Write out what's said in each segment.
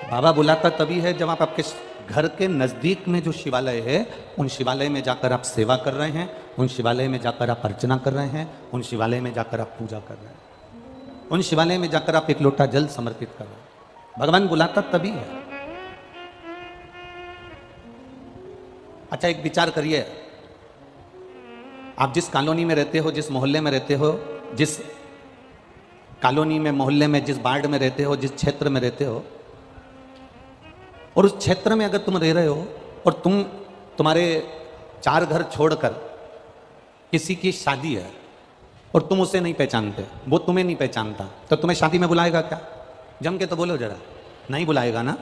बाबा बुलाता तभी है जब आप आपके घर के नज़दीक में जो शिवालय है उन शिवालय में जाकर आप सेवा कर रहे हैं, उन शिवालय में जाकर आप अर्चना कर रहे हैं, उन शिवालय में जाकर आप पूजा कर रहे हैं, उन शिवालय में जाकर आप एक लोटा जल समर्पित कर रहे हैं। भगवान बुलाता तभी है। अच्छा, एक विचार करिए, आप जिस कॉलोनी में रहते हो, जिस मोहल्ले में रहते हो, जिस कॉलोनी में, मोहल्ले में, जिस वार्ड में रहते हो, जिस क्षेत्र में रहते हो, और उस क्षेत्र में अगर तुम रह रहे हो और तुम्हारे 4 घर छोड़कर किसी की शादी है और तुम उसे नहीं पहचानते, वो तुम्हें नहीं पहचानता, तो तुम्हें शादी में बुलाएगा क्या? जम के तो बोलो जरा, नहीं बुलाएगा ना।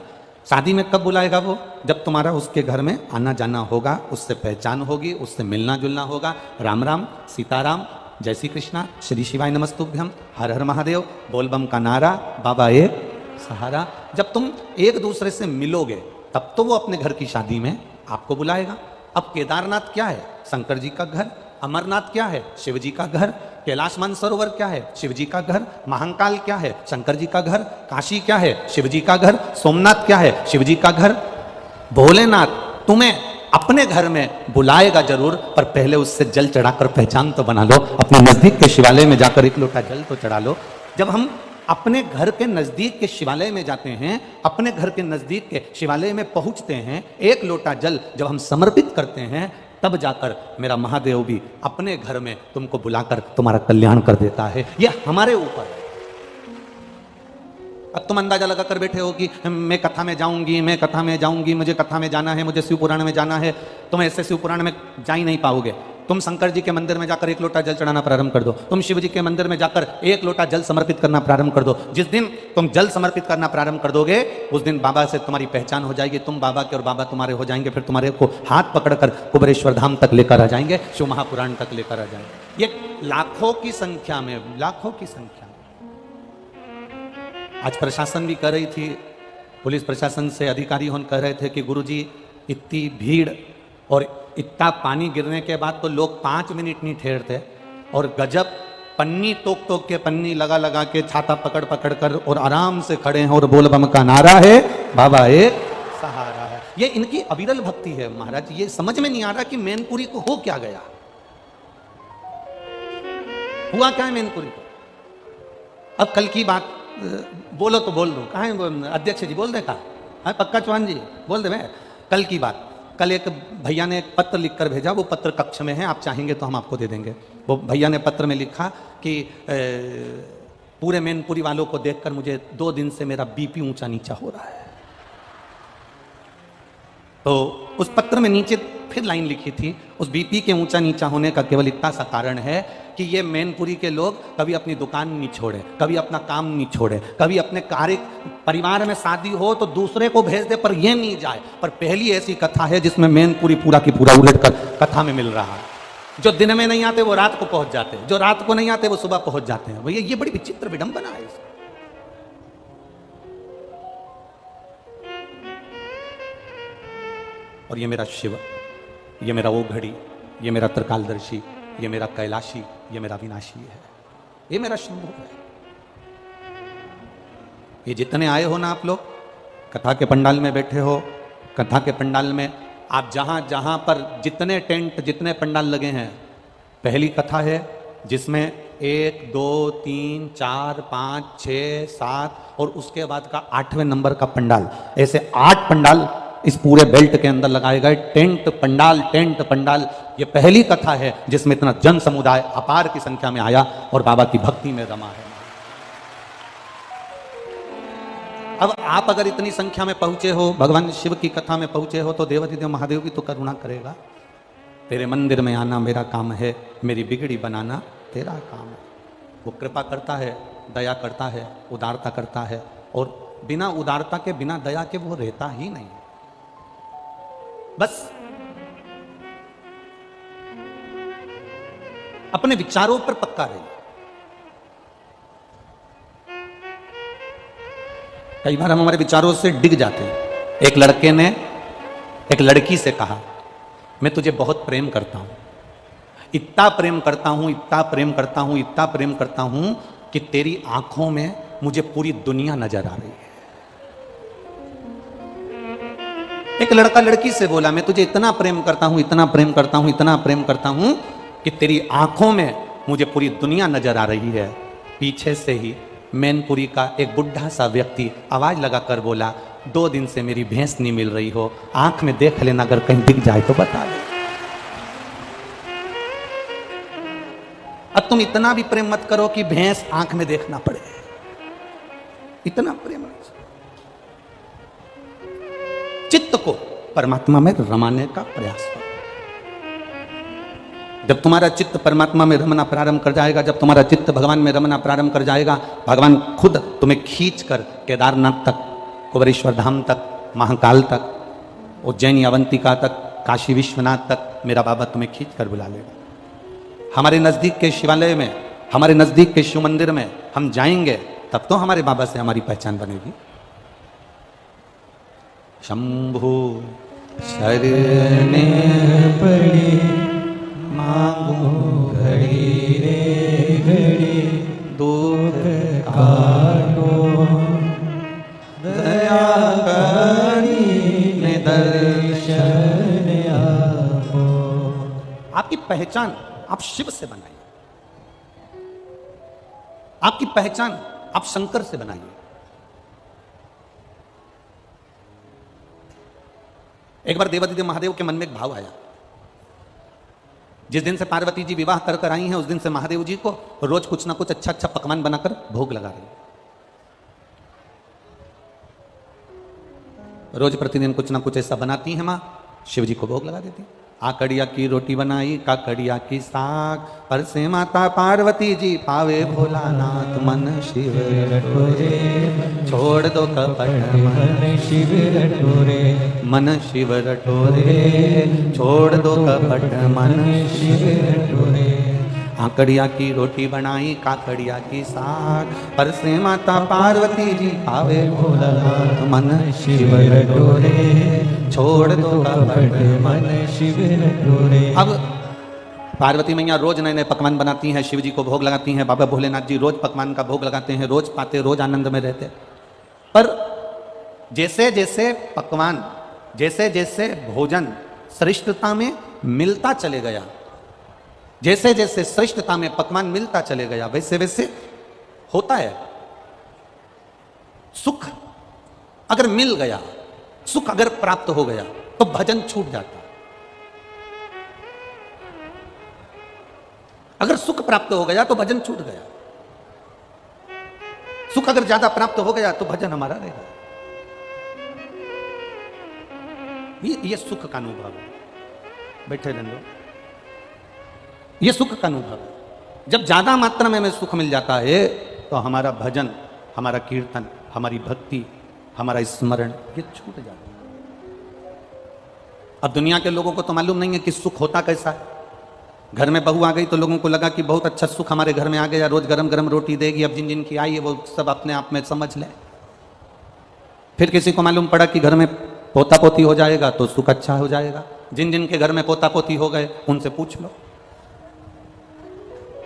शादी में कब बुलाएगा वो? जब तुम्हारा उसके घर में आना जाना होगा, उससे पहचान होगी, उससे मिलना जुलना होगा। राम राम, सीताराम, जय श्री कृष्णा, श्री शिवाय नमस्तुभ्यम, हर हर महादेव, बोलबम का नारा, बाबा एक सहारा। जब तुम एक दूसरे से मिलोगे तब तो वो अपने घर की शादी में आपको बुलाएगा। अब केदारनाथ क्या है? शंकर जी का घर। अमरनाथ क्या है? शिव जी का घर। कैलाश मानसरोवर क्या है? शिव जी का घर। महाकाल क्या है? शंकर जी का घर। काशी क्या है? शिव जी का घर। सोमनाथ क्या है? शिव जी का घर। भोलेनाथ तुम्हें अपने घर में बुलाएगा जरूर, पर पहले उससे जल चढ़ाकर पहचान तो बना लो। अपने नजदीक के शिवालय में जाकर एक लोटा जल तो चढ़ा लो। जब हम अपने घर के नजदीक के शिवालय में जाते हैं, अपने घर के नजदीक के शिवालय में पहुंचते हैं, एक लोटा जल जब हम समर्पित करते हैं, तब जाकर मेरा महादेव भी अपने घर में तुमको बुलाकर तुम्हारा कल्याण कर देता है। यह हमारे ऊपर है। अब तुम अंदाजा लगा कर बैठे हो कि मैं कथा में जाऊंगी, मैं कथा में जाऊंगी, मुझे कथा में जाना है, मुझे शिव पुराण में जाना है। तुम ऐसे शिव पुराण में जा ही नहीं पाओगे। तुम शंकर जी के मंदिर में जाकर एक लोटा जल चढ़ाना प्रारंभ कर दो। तुम शिव जी के मंदिर में जाकर एक लोटा जल समर्पित करना प्रारंभ कर दो। जिस दिन तुम जल समर्पित करना प्रारंभ कर दोगे, उस दिन बाबा से तुम्हारी पहचान हो जाएगी। तुम बाबा के और बाबा तुम्हारे हो जाएंगे। फिर तुम्हारे को हाथ पकड़कर कुबेरेश्वर धाम तक लेकर आ जाएंगे, शिव महापुराण तक लेकर आ जाएंगे। ये लाखों की संख्या में, लाखों की संख्या में। आज प्रशासन भी कह रही थी, पुलिस प्रशासन से अधिकारी होन कह रहे थे कि गुरुजी इतनी भीड़ और इतना पानी गिरने के बाद तो लोग 5 मिनट नहीं ठहरते, और गजब पन्नी तोक के, पन्नी लगा लगा के, छाता पकड़ पकड़ कर और आराम से खड़े हैं और बोल बम का नारा है, बाबा एक सहारा है। ये इनकी अविरल भक्ति है महाराज। ये समझ में नहीं आ रहा कि मैनपुरी को हो क्या गया, हुआ क्या है मैनपुरी को। अब कल की बात बोलो तो बोल दूं, कहाँ है अध्यक्ष जी? बोल दे कहा पक्का चौहान जी, बोल दे। मैं कल की बात, कल एक भैया ने एक पत्र लिखकर भेजा, वो पत्र कक्ष में है, आप चाहेंगे तो हम आपको दे देंगे। वो भैया ने पत्र में लिखा कि पूरे मैनपुरी वालों को देखकर मुझे 2 दिन से मेरा बीपी ऊंचा नीचा हो रहा है। तो उस पत्र में नीचे फिर लाइन लिखी थी, उस बीपी के ऊंचा नीचा होने का केवल इतना सा कारण है कि ये मैनपुरी के लोग कभी अपनी दुकान नहीं छोड़े, कभी अपना काम नहीं छोड़े, कभी अपने कार्य, परिवार में शादी हो तो दूसरे को भेज दे पर ये नहीं जाए। पर पहली ऐसी कथा है जिसमें मैनपुरी पूरा की पूरा उलट कर कथा में मिल रहा है। जो दिन में नहीं आते वो रात को पहुंच जाते हैं, जो रात को नहीं आते वो सुबह पहुंच जाते हैं। भैया ये बड़ी विचित्र विडंबना है इसमें। और ये मेरा शिव, ये मेरा वो घड़ी, ये मेरा त्रिकालदर्शी, ये मेरा कैलाशी, ये मेरा विनाशी है, ये मेरा शंभु है। ये जितने आए हो ना आप लोग, कथा के पंडाल में बैठे हो, कथा के पंडाल में आप जहां जहां पर जितने टेंट, जितने पंडाल लगे हैं, पहली कथा है जिसमें 1 2 3 4 5 6 7 और उसके बाद का 8वें नंबर का पंडाल, ऐसे 8 पंडाल इस पूरे बेल्ट के अंदर लगाए गए। Tent pandal, tent pandal. ये पहली कथा है जिसमें इतना जन समुदाय अपार की संख्या में आया और बाबा की भक्ति में रमा है। अब आप अगर इतनी संख्या में पहुंचे हो, भगवान शिव की कथा में पहुंचे हो, तो देवाधिदेव महादेव भी तो करुणा करेगा। तेरे मंदिर में आना मेरा काम है, मेरी बिगड़ी बनाना तेरा काम है। वो कृपा करता है, दया करता है, उदारता करता है, और बिना उदारता के, बिना दया के वो रहता ही नहीं। बस अपने विचारों पर पक्का रहिए। कई बार हम हमारे विचारों से डिग जाते हैं। एक लड़के ने एक लड़की से कहा, मैं तुझे बहुत प्रेम करता हूं, इतना प्रेम करता हूं, इतना प्रेम करता हूं, इतना प्रेम करता हूं कि तेरी आंखों में मुझे पूरी दुनिया नजर आ रही है। एक लड़का लड़की से बोला, मैं तुझे इतना प्रेम करता हूं, इतना प्रेम करता हूं, इतना प्रेम करता हूं कि तेरी आंखों में मुझे पूरी दुनिया नजर आ रही है। पीछे से ही मैनपुरी का एक बुढ़ा सा व्यक्ति आवाज लगाकर बोला, 2 दिन से मेरी भैंस नहीं मिल रही हो, आंख में देख लेना, अगर कहीं दिख जाए तो बता दे। अब तुम इतना भी प्रेम मत करो कि भैंस आंख में देखना पड़े, इतना प्रेम नहीं। चित्त को परमात्मा में रमाने का प्रयास करो। जब तुम्हारा चित्त परमात्मा में रमना प्रारंभ कर जाएगा, जब तुम्हारा चित्त भगवान में रमना प्रारंभ कर जाएगा, भगवान खुद तुम्हें खींच कर केदारनाथ तक, कुबेरेश्वर धाम तक, महाकाल तक, उज्जैनी अवंतिका तक, काशी विश्वनाथ तक मेरा बाबा तुम्हें खींच कर बुला लेगा। हमारे नजदीक के शिवालय में, हमारे नजदीक के शिव मंदिर में हम जाएंगे, तब तो हमारे बाबा से हमारी पहचान बनेगी। शंभु शरणे पड़ी मांगो घड़ी रे घड़ी, दुख काटो दया करी दर्शन आपो। आपकी पहचान आप शिव से बनाइए, आपकी पहचान आप शंकर से बनाइए। एक बार देवादिदेव महादेव के मन में एक भाव आया। जिस दिन से पार्वती जी विवाह कर कर आई हैं, उस दिन से महादेव जी को रोज कुछ ना कुछ अच्छा अच्छा पकवान बनाकर भोग लगा रही है। रोज प्रतिदिन कुछ ना कुछ ऐसा बनाती हैं माँ, शिव जी को भोग लगा देती। आकड़िया की रोटी बनाई, काकड़िया की साग, पर से माता पार्वती जी पावे भोलानाथ मन शिव रटोरे, छोड़ दो कपट मन शिव रटोरे, मन शिव रटोरे, छोड़ दो कपट मन शिव रटोरे। आकड़िया की रोटी बनाई, काकड़िया की साग, पर से माता पार्वती जी पावे भोलानाथ मन शिव रटोरे, छोड़ दो कपट मन शिव रटोरे। अब पार्वती मैया रोज नए नए पकवान बनाती हैं, शिव जी को भोग लगाती हैं। बाबा भोलेनाथ जी रोज पकवान का भोग लगाते हैं, रोज पाते, रोज आनंद में रहते। पर जैसे जैसे पकवान, जैसे जैसे भोजन श्रेष्ठता में मिलता चले गया, जैसे जैसे श्रेष्ठता में पकवान मिलता चले गया, वैसे वैसे होता है सुख अगर मिल गया, सुख अगर प्राप्त हो गया तो भजन छूट जाता। अगर सुख प्राप्त हो गया तो भजन छूट गया। सुख अगर ज्यादा प्राप्त हो गया तो भजन हमारा रहेगा। ये सुख का अनुभव है। बैठे रहने, ये सुख का अनुभव है। जब ज्यादा मात्रा में हमें सुख मिल जाता है तो हमारा भजन, हमारा कीर्तन, हमारी भक्ति, हमारा स्मरण ये छूट जाता है। अब दुनिया के लोगों को तो मालूम नहीं है कि सुख होता कैसा है। घर में बहू आ गई तो लोगों को लगा कि बहुत अच्छा सुख हमारे घर में आ गया, रोज गरम गरम रोटी देगी। अब जिन जिन की आई है वो सब अपने आप में समझ ले। फिर किसी को मालूम पड़ा कि घर में पोता पोती हो जाएगा तो सुख अच्छा हो जाएगा। जिन जिन के घर में पोता पोती हो गए उनसे पूछ लो।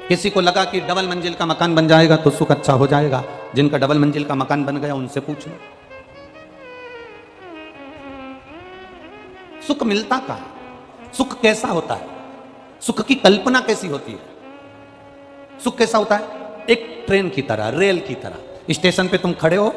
किसी को लगा कि डबल मंजिल का मकान बन जाएगा तो सुख अच्छा हो जाएगा। जिनका डबल मंजिल का मकान बन गया उनसे पूछ लो। सुख मिलता कहाँ? सुख कैसा होता है? सुख की कल्पना कैसी होती है? सुख कैसा होता है? एक ट्रेन की तरह, रेल की तरह। स्टेशन पे तुम खड़े हो,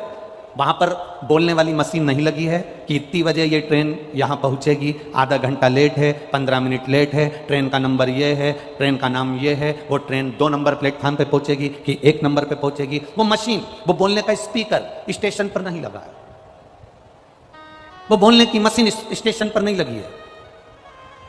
वहां पर बोलने वाली मशीन नहीं लगी है कि इतनी बजे ये ट्रेन यहां पहुंचेगी, आधा घंटा लेट है, 15 मिनट लेट है, ट्रेन का नंबर ये है, ट्रेन का नाम ये है, वो ट्रेन 2 नंबर प्लेटफॉर्म पे पहुंचेगी कि 1 नंबर पे पहुंचेगी। वो मशीन, वो बोलने का स्पीकर स्टेशन पर नहीं लगा है। वो बोलने की मशीन स्टेशन पर नहीं लगी है।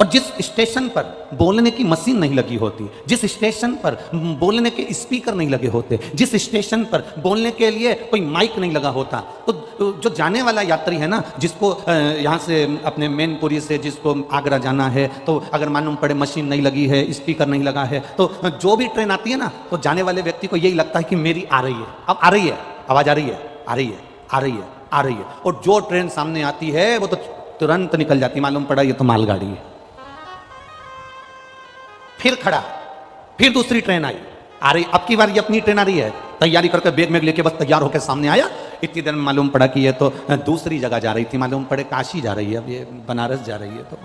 और जिस स्टेशन पर बोलने की मशीन नहीं लगी होती, जिस स्टेशन पर बोलने के स्पीकर नहीं लगे होते, जिस स्टेशन पर बोलने के लिए कोई माइक नहीं लगा होता, तो जो जाने वाला यात्री है ना, जिसको यहाँ से अपने मैनपुरी से जिसको आगरा जाना है, तो अगर मालूम पड़े मशीन नहीं लगी है, स्पीकर नहीं लगा है, तो जो भी ट्रेन आती है ना, तो जाने वाले व्यक्ति को यही लगता है कि मेरी आ रही है, अब आ रही है, आवाज आ रही है, आ रही है, आ रही है, आ रही है। और जो ट्रेन सामने आती है वो तो तुरंत निकल जाती, मालूम पड़ा ये तो मालगाड़ी है। फिर खड़ा, फिर दूसरी ट्रेन आई, आ रही, अब की बार ये अपनी ट्रेन आ रही है, तैयारी करके बैग में लेके बस तैयार होकर सामने आया इतनी देर में मालूम पड़ा कि ये तो दूसरी जगह जा रही थी, मालूम पड़े काशी जा रही है, अब ये बनारस जा रही है। तो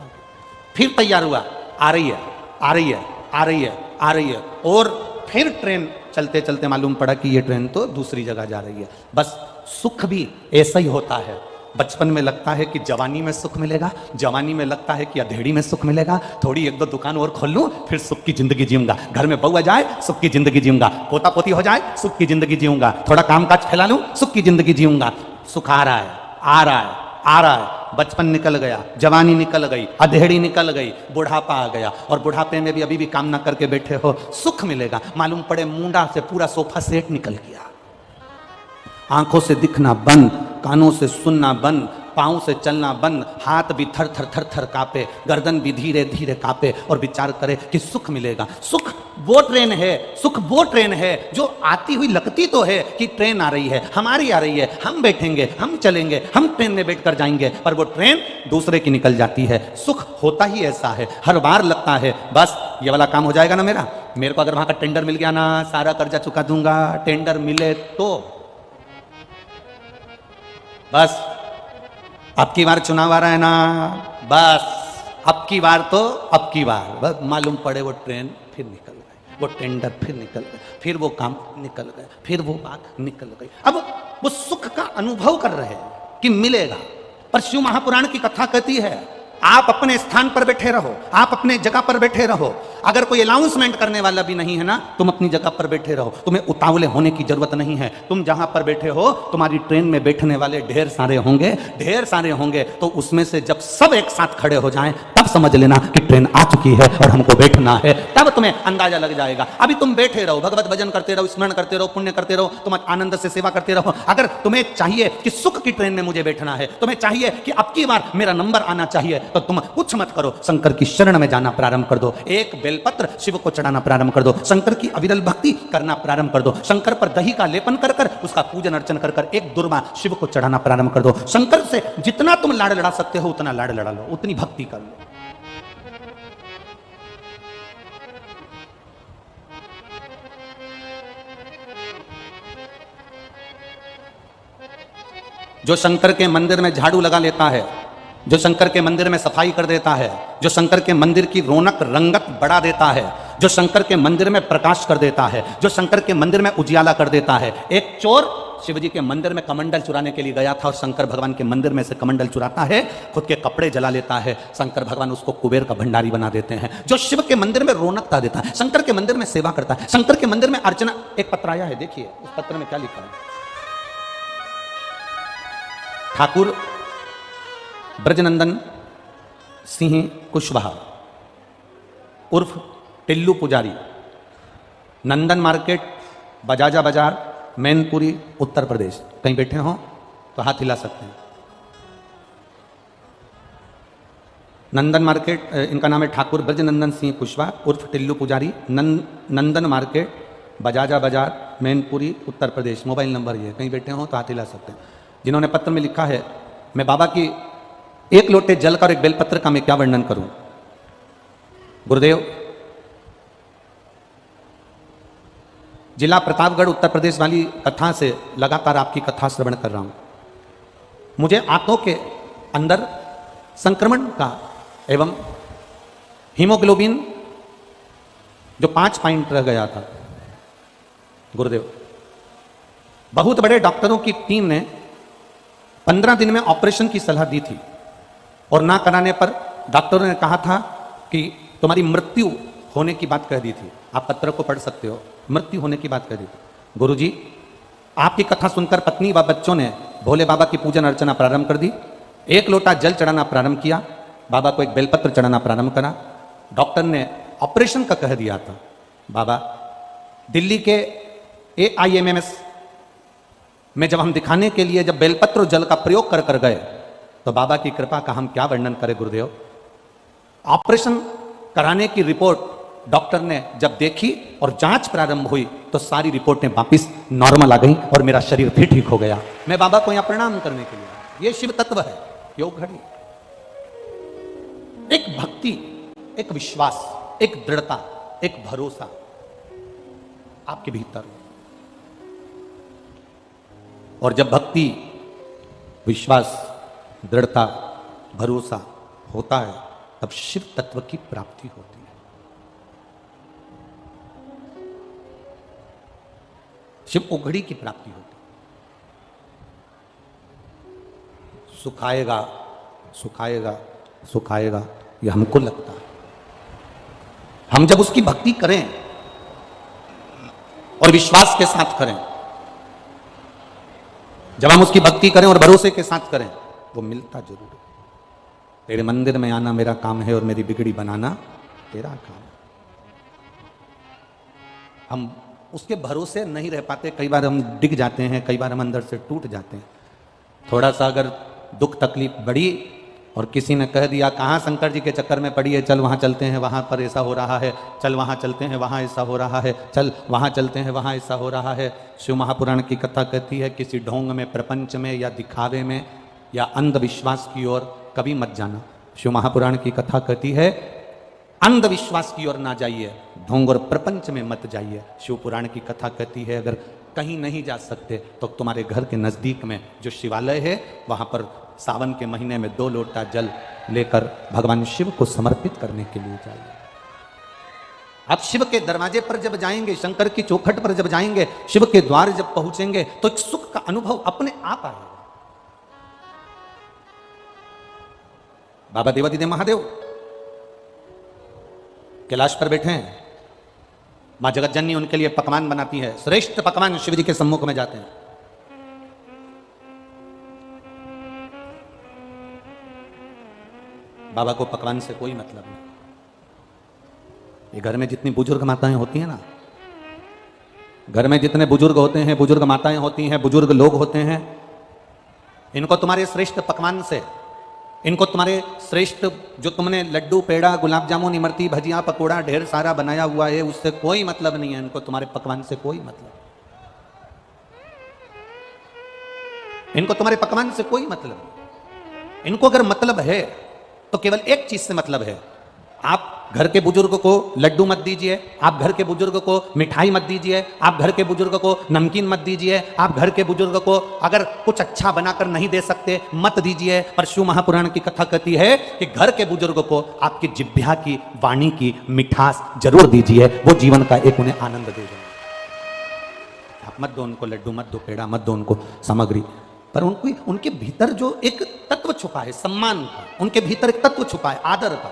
फिर तैयार हुआ, आ रही है, आ रही है, आ रही है, आ रही है, और फिर ट्रेन चलते चलते मालूम पड़ा कि ये ट्रेन तो दूसरी जगह जा रही है। बस सुख भी ऐसा ही होता है। बचपन में लगता है कि जवानी में सुख मिलेगा, जवानी में लगता है कि अधेड़ी में सुख मिलेगा, थोड़ी एक दो दुकान और खोल लूं फिर सुख की जिंदगी जीऊंगा, घर में बहू आ जाए सुख की जिंदगी जीऊंगा, पोता पोती हो जाए सुख की जिंदगी जीऊंगा, थोड़ा कामकाज फैला लूं सुख की जिंदगी जीऊंगा। सुख आ रहा है, आ रहा है, आ रहा है। बचपन निकल गया, जवानी निकल गई, अधेड़ी निकल गई, बुढ़ापा आ गया, और बुढ़ापे में भी अभी भी काम ना करके बैठे हो, सुख मिलेगा। मालूम पड़े मुंडा से पूरा सोफा सेट निकल गया, आंखों से दिखना बंद, कानों से सुनना बंद, पांव से चलना बंद, हाथ भी थर थर थर थर कांपे, गर्दन भी धीरे धीरे कांपे, और विचार करे कि सुख मिलेगा। सुख वो ट्रेन है, सुख वो ट्रेन है जो आती हुई लगती तो है कि ट्रेन आ रही है, हमारी आ रही है, हम बैठेंगे, हम चलेंगे, हम ट्रेन में बैठकर जाएंगे, पर वो ट्रेन दूसरे की निकल जाती है। सुख होता ही ऐसा है, हर बार लगता है बस ये वाला काम हो जाएगा ना मेरा, मेरे को अगर वहां का टेंडर मिल गया ना, सारा कर्जा चुका दूंगा, टेंडर मिले तो बस, अब की बार चुनाव आ रहा है ना, बस अब की बार तो अब की बार, बस मालूम पड़े वो ट्रेन फिर निकल गई, वो टेंडर फिर निकल गए, फिर वो काम निकल गए, फिर वो बात निकल गई। अब वो सुख का अनुभव कर रहे हैं कि मिलेगा, पर शिव महापुराण की कथा कहती है आप अपने स्थान पर बैठे रहो, आप अपने जगह पर बैठे रहो। अगर कोई अनाउंसमेंट करने वाला भी नहीं है ना, तुम अपनी जगह पर बैठे रहो, तुम्हें उतावले होने की जरूरत नहीं है। तुम जहां पर बैठे हो, तुम्हारी ट्रेन में बैठने वाले ढेर सारे होंगे, ढेर सारे होंगे, तो उसमें से जब सब एक साथ खड़े हो जाएं, तब समझ लेना कि ट्रेन आ चुकी है और हमको बैठना है, तब तुम्हें अंदाजा लग जाएगा। अभी तुम बैठे रहो, भगवत भजन करते रहो, स्मरण करते रहो, पुण्य करते रहो, तुम आनंद से सेवा करते रहो। अगर तुम्हें चाहिए कि सुख की ट्रेन में मुझे बैठना है, तुम्हें चाहिए कि अब की बार मेरा नंबर आना चाहिए, तो तुम कुछ मत करो, शंकर की शरण में जाना प्रारंभ कर दो, एक बेलपत्र शिव को चढ़ाना प्रारंभ कर दो, शंकर की अविरल भक्ति करना प्रारंभ कर दो, शंकर पर दही का लेपन कर कर उसका पूजन अर्चन कर कर एक दुर्वा शिव को चढ़ाना प्रारंभ कर दो। शंकर से जितना तुम लाड़ लड़ा सकते हो उतना लाड़ लड़ा लो, उतनी भक्ति कर लो। जो शंकर के मंदिर में झाड़ू लगा लेता है, जो शंकर के मंदिर में सफाई कर देता है, जो शंकर के मंदिर की रौनक रंगत बढ़ा देता है, जो शंकर के मंदिर में प्रकाश कर देता है, जो शंकर के मंदिर में उजियाला कर देता है। एक चोर शिवजी के मंदिर में कमंडल चुराने के लिए गया था और शंकर भगवान के मंदिर में से कमंडल चुराता है, खुद के कपड़े जला लेता है, शंकर भगवान उसको कुबेर का भंडारी बना देते हैं। जो शिव के मंदिर में रौनकता देता है, शंकर के मंदिर में सेवा करता है, शंकर के मंदिर में अर्चना। एक पत्र आया है, देखिए उस पत्र में क्या लिखा है। ठाकुर ब्रजनंदन सिंह कुशवाहा उर्फ टिल्लू पुजारी, नंदन मार्केट, बजाजा बाजार, मैनपुरी, उत्तर प्रदेश। कहीं बैठे हो तो हाथ हिला सकते हैं। नंदन मार्केट, इनका नाम है ठाकुर ब्रजनंदन सिंह कुशवाहा उर्फ टिल्लू पुजारी, नंदन मार्केट, बजाजा बाजार, मैनपुरी, उत्तर प्रदेश। मोबाइल नंबर ये, कहीं बैठे हो तो हाथ हिला सकते हैं। जिन्होंने पत्र में लिखा है, मैं बाबा की एक लोटे जल का और एक बेलपत्र का मैं क्या वर्णन करूं। गुरुदेव, जिला प्रतापगढ़ उत्तर प्रदेश वाली कथा से लगातार आपकी कथा श्रवण कर रहा हूं। मुझे आंतों के अंदर संक्रमण का एवं हीमोग्लोबिन जो 5 पॉइंट रह गया था। गुरुदेव, बहुत बड़े डॉक्टरों की टीम ने 15 दिन में ऑपरेशन की सलाह दी थी और ना कराने पर डॉक्टरों ने कहा था कि तुम्हारी मृत्यु होने की बात कह दी थी। आप पत्र को पढ़ सकते हो, मृत्यु होने की बात कह दी थी। गुरुजी, आपकी कथा सुनकर पत्नी व बच्चों ने भोले बाबा की पूजन अर्चना प्रारंभ कर दी। एक लोटा जल चढ़ाना प्रारंभ किया, बाबा को एक बेलपत्र चढ़ाना प्रारंभ करा। डॉक्टर ने ऑपरेशन का कह दिया था। बाबा, दिल्ली के AIMS में जब हम दिखाने के लिए जब बेलपत्र जल का प्रयोग कर कर गए, तो बाबा की कृपा का हम क्या वर्णन करें। गुरुदेव, ऑपरेशन कराने की रिपोर्ट डॉक्टर ने जब देखी और जांच प्रारंभ हुई तो सारी रिपोर्टें वापिस नॉर्मल आ गई और मेरा शरीर फिर ठीक हो गया। मैं बाबा को यहां प्रणाम करने के लिए, ये शिव तत्व है, योग घड़ी। एक भक्ति, एक विश्वास, एक दृढ़ता, एक भरोसा आपके भीतर। और जब भक्ति, विश्वास, दृढ़ता, भरोसा होता है तब शिव तत्व की प्राप्ति होती है। शिव ओघड़ी की प्राप्ति होती है। सुखाएगा सुखाएगा सुखाएगा, यह हमको लगता है। हम जब उसकी भक्ति करें और विश्वास के साथ करें, जब हम उसकी भक्ति करें और भरोसे के साथ करें, वो मिलता जरूर है। तेरे मंदिर में आना मेरा काम है और मेरी बिगड़ी बनाना तेरा काम है। हम उसके भरोसे नहीं रह पाते, कई बार हम डिग जाते हैं, कई बार हम अंदर से टूट जाते हैं। थोड़ा सा अगर दुख तकलीफ बढ़ी और किसी ने कह दिया कहाँ शंकर जी के चक्कर में पड़ी है, चल वहाँ चलते हैं, वहाँ पर ऐसा हो रहा है, चल वहाँ चलते हैं, वहाँ ऐसा हो रहा है, चल वहाँ चलते हैं, वहाँ ऐसा हो रहा है। शिव महापुराण की कथा कहती है किसी ढोंग में, प्रपंच में या दिखावे में या अंधविश्वास की ओर कभी मत जाना। शिव महापुराण की कथा कहती है अंधविश्वास की ओर ना जाइए, ढोंग और प्रपंच में मत जाइए। शिव पुराण की कथा कहती है अगर कहीं नहीं जा सकते तो तुम्हारे घर के नजदीक में जो शिवालय है वहां पर सावन के महीने में 2 लोटा जल लेकर भगवान शिव को समर्पित करने के लिए जाइए। आप शिव के दरवाजे पर जब जाएंगे, शंकर की चौखट पर जब जाएंगे, शिव के द्वार जब पहुंचेंगे तो एक सुख का अनुभव अपने आप आएगा। बाबा देवादिदेव महादेव कैलाश पर बैठे हैं, मां जगत जननी उनके लिए पकवान बनाती है, श्रेष्ठ पकवान शिव जी के सम्मुख में जाते हैं। बाबा को पकवान से कोई मतलब नहीं। ये घर में जितनी बुजुर्ग माताएं होती हैं ना, घर में जितने बुजुर्ग होते हैं, बुजुर्ग माताएं होती हैं, बुजुर्ग लोग होते हैं, इनको तुम्हारे श्रेष्ठ पकवान से, इनको तुम्हारे श्रेष्ठ जो तुमने लड्डू, पेड़ा, गुलाब जामुन, इमरती, भजिया, पकोड़ा ढेर सारा बनाया हुआ है, उससे कोई मतलब नहीं है। इनको तुम्हारे पकवान से कोई मतलब, इनको तुम्हारे पकवान से कोई मतलब नहीं। इनको अगर मतलब है तो केवल एक चीज से मतलब है, आप घर के बुजुर्ग को लड्डू मत दीजिए, आप घर के बुजुर्ग को मिठाई मत दीजिए, आप घर के बुजुर्ग को नमकीन मत दीजिए, आप घर के बुजुर्ग को अगर कुछ अच्छा बनाकर नहीं दे सकते मत दीजिए। पर शिव महापुराण की कथा कहती है कि घर के बुजुर्ग को आपकी जिह्वा की, वाणी की मिठास जरूर दीजिए, वो जीवन का एक उन्हें आनंद दे जाए। आप मत दो उनको लड्डू, मत दो पेड़ा, मत दो उनको सामग्री, पर उनको उनके भीतर जो एक तत्व छुपा है सम्मान का, उनके भीतर एक तत्व छुपा है आदर का,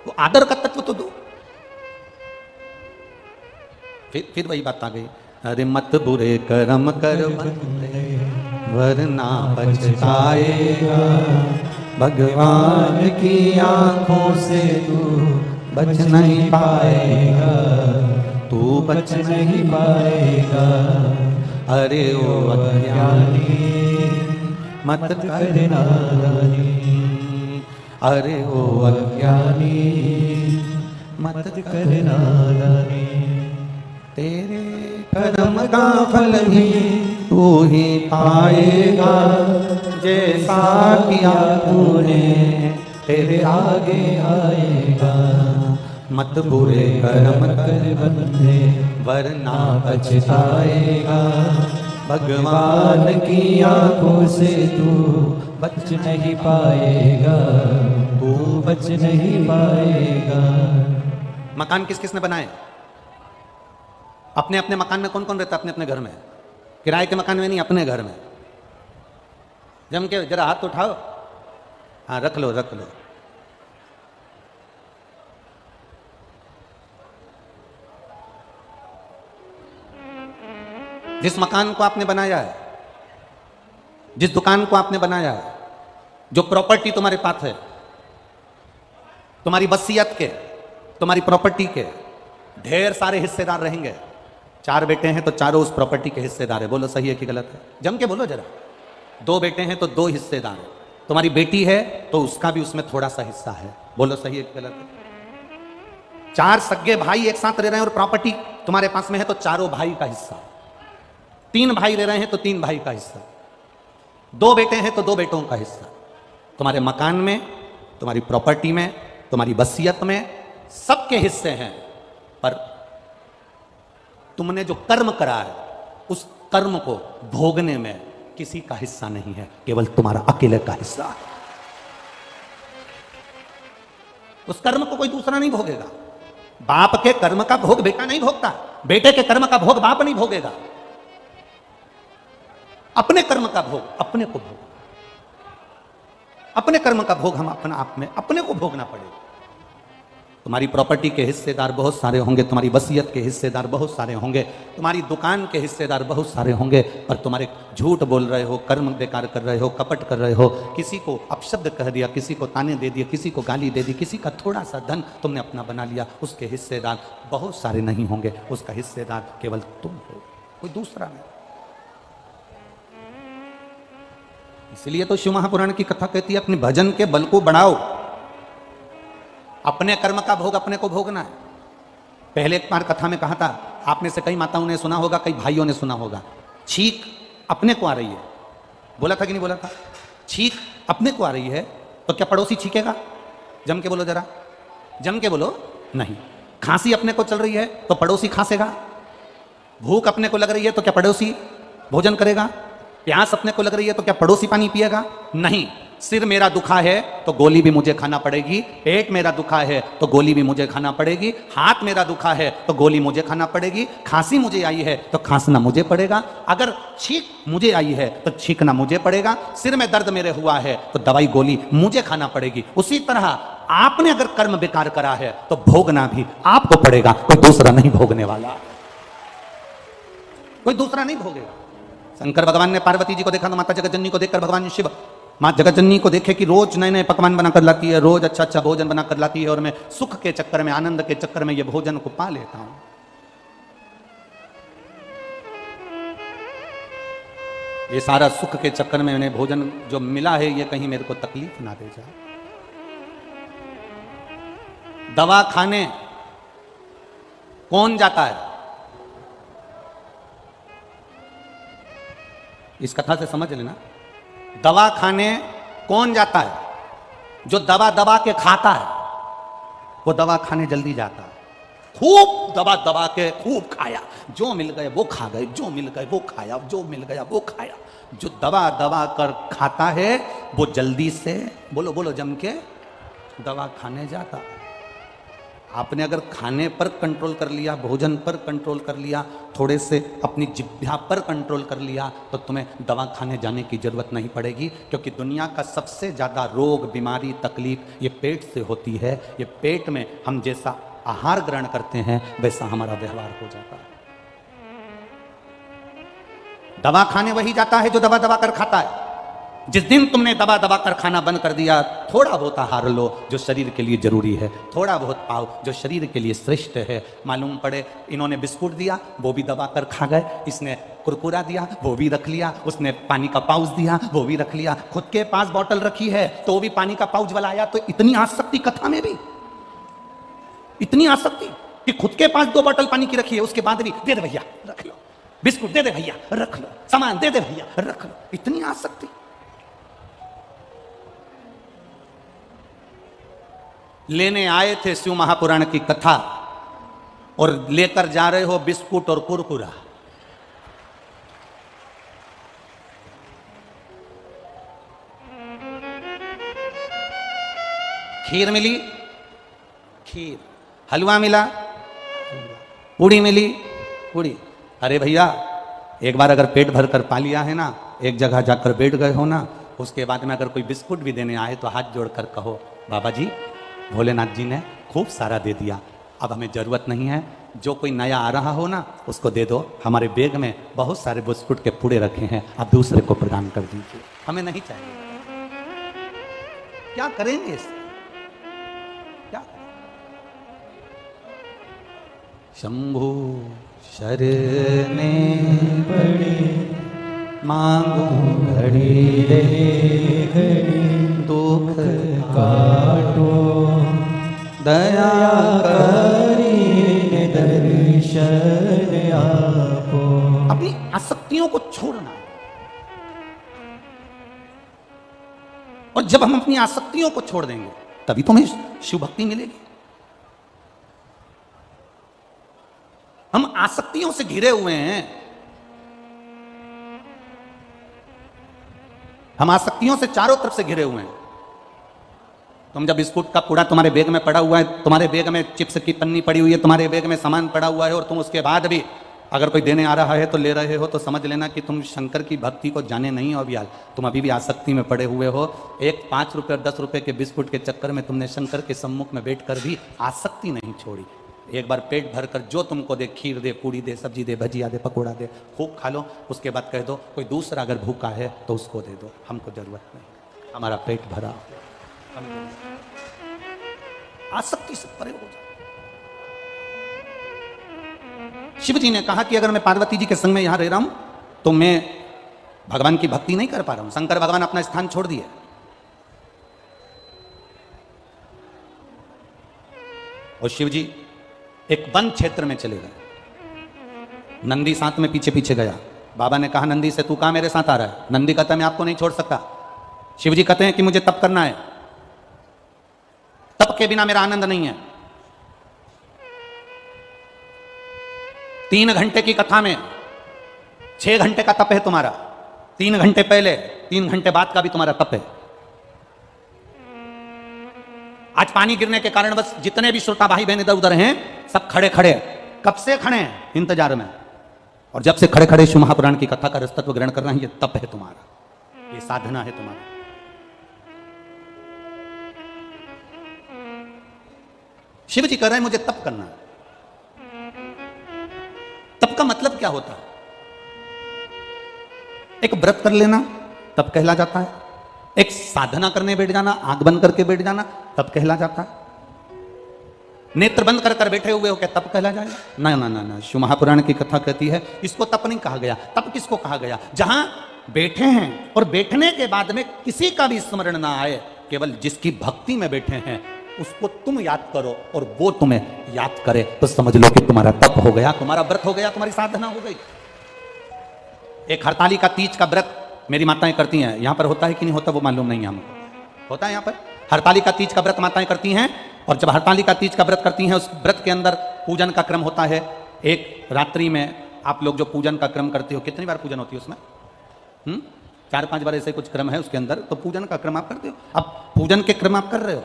वो आदर का तत्व तो दो। फिर वही बात आ गई, अरे मत बुरे कर्म कर वरना पछताएगा, भगवान की आंखों से तू बच नहीं पाएगा, तू बच नहीं पाएगा। अरे ओ अज्ञानी मत कर नादानी, अरे ओ अज्ञानी मत कर नादानी, तेरे कर्म का फल भी तू ही पाएगा, जैसा किया तूने तेरे आगे आएगा। मत बुरे कर्म कर बंदे वरना पछताएगा, भगवान की आंखों से तू बच नहीं पाएगा, तू बच नहीं पाएगा। मकान किस किसने बनाए? अपने अपने मकान में कौन कौन रहता है? अपने अपने घर में। किराए के मकान में नहीं, अपने घर में। जम के जरा हाथ उठाओ, हाँ रख लो रख लो। जिस मकान को आपने बनाया है, जिस दुकान को आपने बनाया है, जो प्रॉपर्टी तुम्हारे पास है, तुम्हारी वसीयत के, तुम्हारी प्रॉपर्टी के ढेर सारे हिस्सेदार रहेंगे। 4 बेटे हैं तो चारों उस प्रॉपर्टी के हिस्सेदार है। बोलो सही है कि गलत है? जम के बोलो जरा। 2 बेटे हैं तो 2 हिस्सेदार है। तुम्हारी बेटी है तो उसका भी उसमें थोड़ा सा हिस्सा है। बोलो सही है कि गलत है? 4 सगे भाई एक साथ रह रहे हैं और प्रॉपर्टी तुम्हारे पास में है तो चारों भाई का हिस्सा। 3 भाई रह रहे हैं तो 3 भाई का हिस्सा। 2 बेटे हैं तो 2 बेटों का हिस्सा। तुम्हारे मकान में, तुम्हारी प्रॉपर्टी में, तुम्हारी वसीयत में सबके हिस्से हैं। पर तुमने जो कर्म करा है, उस कर्म को भोगने में किसी का हिस्सा नहीं है, केवल तुम्हारा अकेले का हिस्सा है। उस कर्म को कोई दूसरा नहीं भोगेगा। बाप के कर्म का भोग बेटा नहीं भोगता, बेटे के कर्म का भोग बाप नहीं भोगेगा। अपने कर्म का भोग अपने को भोग, अपने कर्म का भोग हम अपने आप में अपने को भोगना पड़ेगा। तुम्हारी प्रॉपर्टी के हिस्सेदार बहुत सारे होंगे, तुम्हारी वसीयत के हिस्सेदार बहुत सारे होंगे, तुम्हारी दुकान के हिस्सेदार बहुत सारे होंगे, पर तुम्हारे झूठ बोल रहे हो, कर्म बेकार कर रहे हो, कपट कर रहे हो, किसी को अपशब्द कह दिया, किसी को ताने दे दिए, किसी को गाली दे दी, किसी का थोड़ा सा धन तुमने अपना बना लिया, उसके हिस्सेदार बहुत सारे नहीं होंगे, उसका हिस्सेदार केवल तुम हो, कोई दूसरा नहीं। इसलिए तो शिव महापुराण की कथा कहती है अपने भजन के बल को बढ़ाओ। अपने कर्म का भोग अपने को भोगना है। पहले एक बार कथा में कहा था, आप में से कई माताओं ने सुना होगा, कई भाइयों ने सुना होगा, छींक अपने को आ रही है। बोला था कि नहीं बोला था? छींक अपने को आ रही है तो क्या पड़ोसी छींकेगा? जम के बोलो जरा, जम के बोलो। नहीं। खांसी अपने को चल रही है तो पड़ोसी खांसेगा। भूख अपने को लग रही है तो क्या पड़ोसी भोजन करेगा? प्यास अपने को लग रही है तो क्या पड़ोसी पानी पिएगा? नहीं। सिर मेरा दुखा है तो गोली भी मुझे खाना पड़ेगी, पेट मेरा दुखा है तो गोली भी मुझे खाना पड़ेगी, हाथ मेरा दुखा है तो गोली मुझे खाना पड़ेगी, खांसी मुझे आई है तो खांसना मुझे पड़ेगा, अगर छींक मुझे आई है तो छींकना मुझे पड़ेगा, सिर में दर्द मेरे हुआ है तो दवाई गोली मुझे खाना पड़ेगी। उसी तरह आपने अगर कर्म बेकार करा है तो भोगना भी आपको पड़ेगा, कोई दूसरा नहीं भोगने वाला, कोई दूसरा नहीं भोगेगा। शंकर भगवान ने पार्वती जी को देखा तो माता जगतजननी को देखकर भगवान शिव माँ जगतजननी को देखे कि रोज नए नए पकवान बनाकर लाती है, रोज अच्छा अच्छा भोजन बनाकर लाती है, और मैं सुख के चक्कर में, आनंद के चक्कर में ये भोजन को पा लेता हूं। ये सारा सुख के चक्कर में मैंने भोजन जो मिला है ये कहीं मेरे को तकलीफ ना दे जाए। दवा खाने कौन जाता है? इस कथा से समझ लेना, दवा खाने कौन जाता है? जो दवा दबा के खाता है वो दवा खाने जल्दी जाता है। खूब दबा दबा के खूब खाया, जो मिल गए वो खा गए, जो मिल गए वो खाया, जो मिल गया वो खाया। जो दबा दबा कर खाता है वो जल्दी से, बोलो बोलो जम के, दवा खाने जाता है। आपने अगर खाने पर कंट्रोल कर लिया, भोजन पर कंट्रोल कर लिया, थोड़े से अपनी जिह्वा पर कंट्रोल कर लिया, तो तुम्हें दवा खाने जाने की जरूरत नहीं पड़ेगी, क्योंकि दुनिया का सबसे ज्यादा रोग, बीमारी, तकलीफ ये पेट से होती है। ये पेट में हम जैसा आहार ग्रहण करते हैं वैसा हमारा व्यवहार हो जाता है। दवा खाने वही जाता है जो दबा दबा कर खाता है। जिस दिन तुमने दबा दबा कर खाना बंद कर दिया, थोड़ा बहुत आहार लो जो शरीर के लिए जरूरी है, थोड़ा बहुत पाओ जो शरीर के लिए श्रेष्ठ है। मालूम पड़े इन्होंने बिस्कुट दिया वो भी दबा कर खा गए, इसने कुरकुरा दिया वो भी रख लिया, उसने पानी का पाउच दिया वो भी रख लिया, खुद के पास बोतल रखी है तो वो भी पानी का पाउच वाला आया। तो इतनी आसक्ति कथा में भी, इतनी आसक्ति कि खुद के पास 2 बोतल पानी की रखी है, उसके बाद भी दे दे भैया रख लो, बिस्कुट दे दे भैया रख लो, सामान दे दे भैया रख लो, इतनी आसक्ति। लेने आए थे शिव महापुराण की कथा और लेकर जा रहे हो बिस्कुट और कुरकुरा। खीर मिली, खीर, हलवा मिला, पूड़ी मिली, पूड़ी। अरे भैया एक बार अगर पेट भर कर पा लिया है ना, एक जगह जाकर बैठ गए हो ना, उसके बाद में अगर कोई बिस्कुट भी देने आए तो हाथ जोड़कर कहो बाबा जी भोलेनाथ जी ने खूब सारा दे दिया, अब हमें जरूरत नहीं है, जो कोई नया आ रहा हो ना उसको दे दो, हमारे बैग में बहुत सारे बिस्कुट के पूड़े रखे हैं, आप दूसरे को प्रदान कर दीजिए, हमें नहीं चाहिए। क्या करेंगे इससे? क्या? शंभु शरणे पड़े मांगो घड़ी रे घड़ी, दुख काटो दया करी दर्शन आपो। अपनी आसक्तियों को छोड़ना, और जब हम अपनी आसक्तियों को छोड़ देंगे तभी तो हमें शिव भक्ति मिलेगी। हम आसक्तियों से घिरे हुए हैं, हम आसक्तियों से चारों तरफ से घिरे हुए हैं। तुम जब बिस्कुट का कूड़ा तुम्हारे बैग में पड़ा हुआ है, तुम्हारे बैग में चिप्स की पन्नी पड़ी हुई है, तुम्हारे बैग में सामान पड़ा हुआ है, और तुम उसके बाद भी अगर कोई देने आ रहा है तो ले रहे हो, तो समझ लेना कि तुम शंकर की भक्ति को जाने नहीं हो। अभी तुम अभी भी आसक्ति में पड़े हुए हो। एक 5 रुपये और 10 रुपये के बिस्कुट के चक्कर में तुमने शंकर के सम्मुख में बैठकर भी आसक्ति नहीं छोड़ी। एक बार पेट भर कर जो तुमको दे, खीर दे, पूड़ी दे, सब्जी दे, भजिया दे, पकौड़ा दे, खूब खा लो। उसके बाद कह दो कोई दूसरा अगर भूखा है तो उसको दे दो, हमको जरूरत नहीं, हमारा पेट भरा। आसक्ति से परे हो जाओ। शिव जी ने कहा कि अगर मैं पार्वती जी के संग में यहां रह रहा हूं तो मैं भगवान की भक्ति नहीं कर पा रहा हूं। शंकर भगवान अपना स्थान छोड़ दिए। और शिव जी एक वन क्षेत्र में चले गए। नंदी साथ में पीछे पीछे गया। बाबा ने कहा नंदी से तू कहां मेरे साथ आ रहा है? नंदी कहता है मैं आपको नहीं छोड़ सकता। शिव जी कहते हैं कि मुझे तप करना है, तप के बिना मेरा आनंद नहीं है। 3 घंटे की कथा में 6 घंटे का तप है तुम्हारा। 3 घंटे पहले, 3 घंटे बाद का भी तुम्हारा तप है। आज पानी गिरने के कारण बस जितने भी श्रोता भाई बहन इधर उधर हैं सब खड़े खड़े, कब से खड़े हैं इंतजार में। और जब से खड़े खड़े शिव महापुराण की कथा का रसतत्व ग्रहण कर रहे हैं, ये तप है तुम्हारा, ये साधना है तुम्हारा। शिव जी कह रहे हैं मुझे तप करना है। तप का मतलब क्या होता है? एक व्रत कर लेना तप कहला जाता है। एक साधना करने बैठ जाना, आंख बंद करके बैठ जाना, तप कहला जाता है। नेत्र बंद कर कर बैठे हुए हो क्या तप कहला जाएगा? ना ना ना ना, शिव महापुराण की कथा कहती है इसको तप नहीं कहा गया। तप किसको कहा गया? जहां बैठे हैं और बैठने के बाद में किसी का भी स्मरण ना आए, केवल जिसकी भक्ति में बैठे हैं उसको तुम याद करो और वो तुम्हें याद करे, तो समझ लो कि तुम्हारा तप हो गया, तुम्हारा व्रत हो गया, तुम्हारी साधना हो गई। एक हरतालिका तीज का व्रत मेरी माताएं करती हैं। यहां पर होता है कि नहीं होता वो मालूम नहीं है हमको। होता है यहां पर हरतालिका तीज का व्रत माताएं करती हैं। और जब हरतालिका तीज का व्रत करती हैं, उस व्रत के अंदर पूजन का क्रम होता है। एक रात्रि में आप लोग जो पूजन का क्रम करते हो, कितनी बार पूजन होती है उसमें? 4-5 बार ऐसे कुछ क्रम है उसके अंदर। तो पूजन का क्रम आप करते हो। अब पूजन के क्रम आप कर रहे हो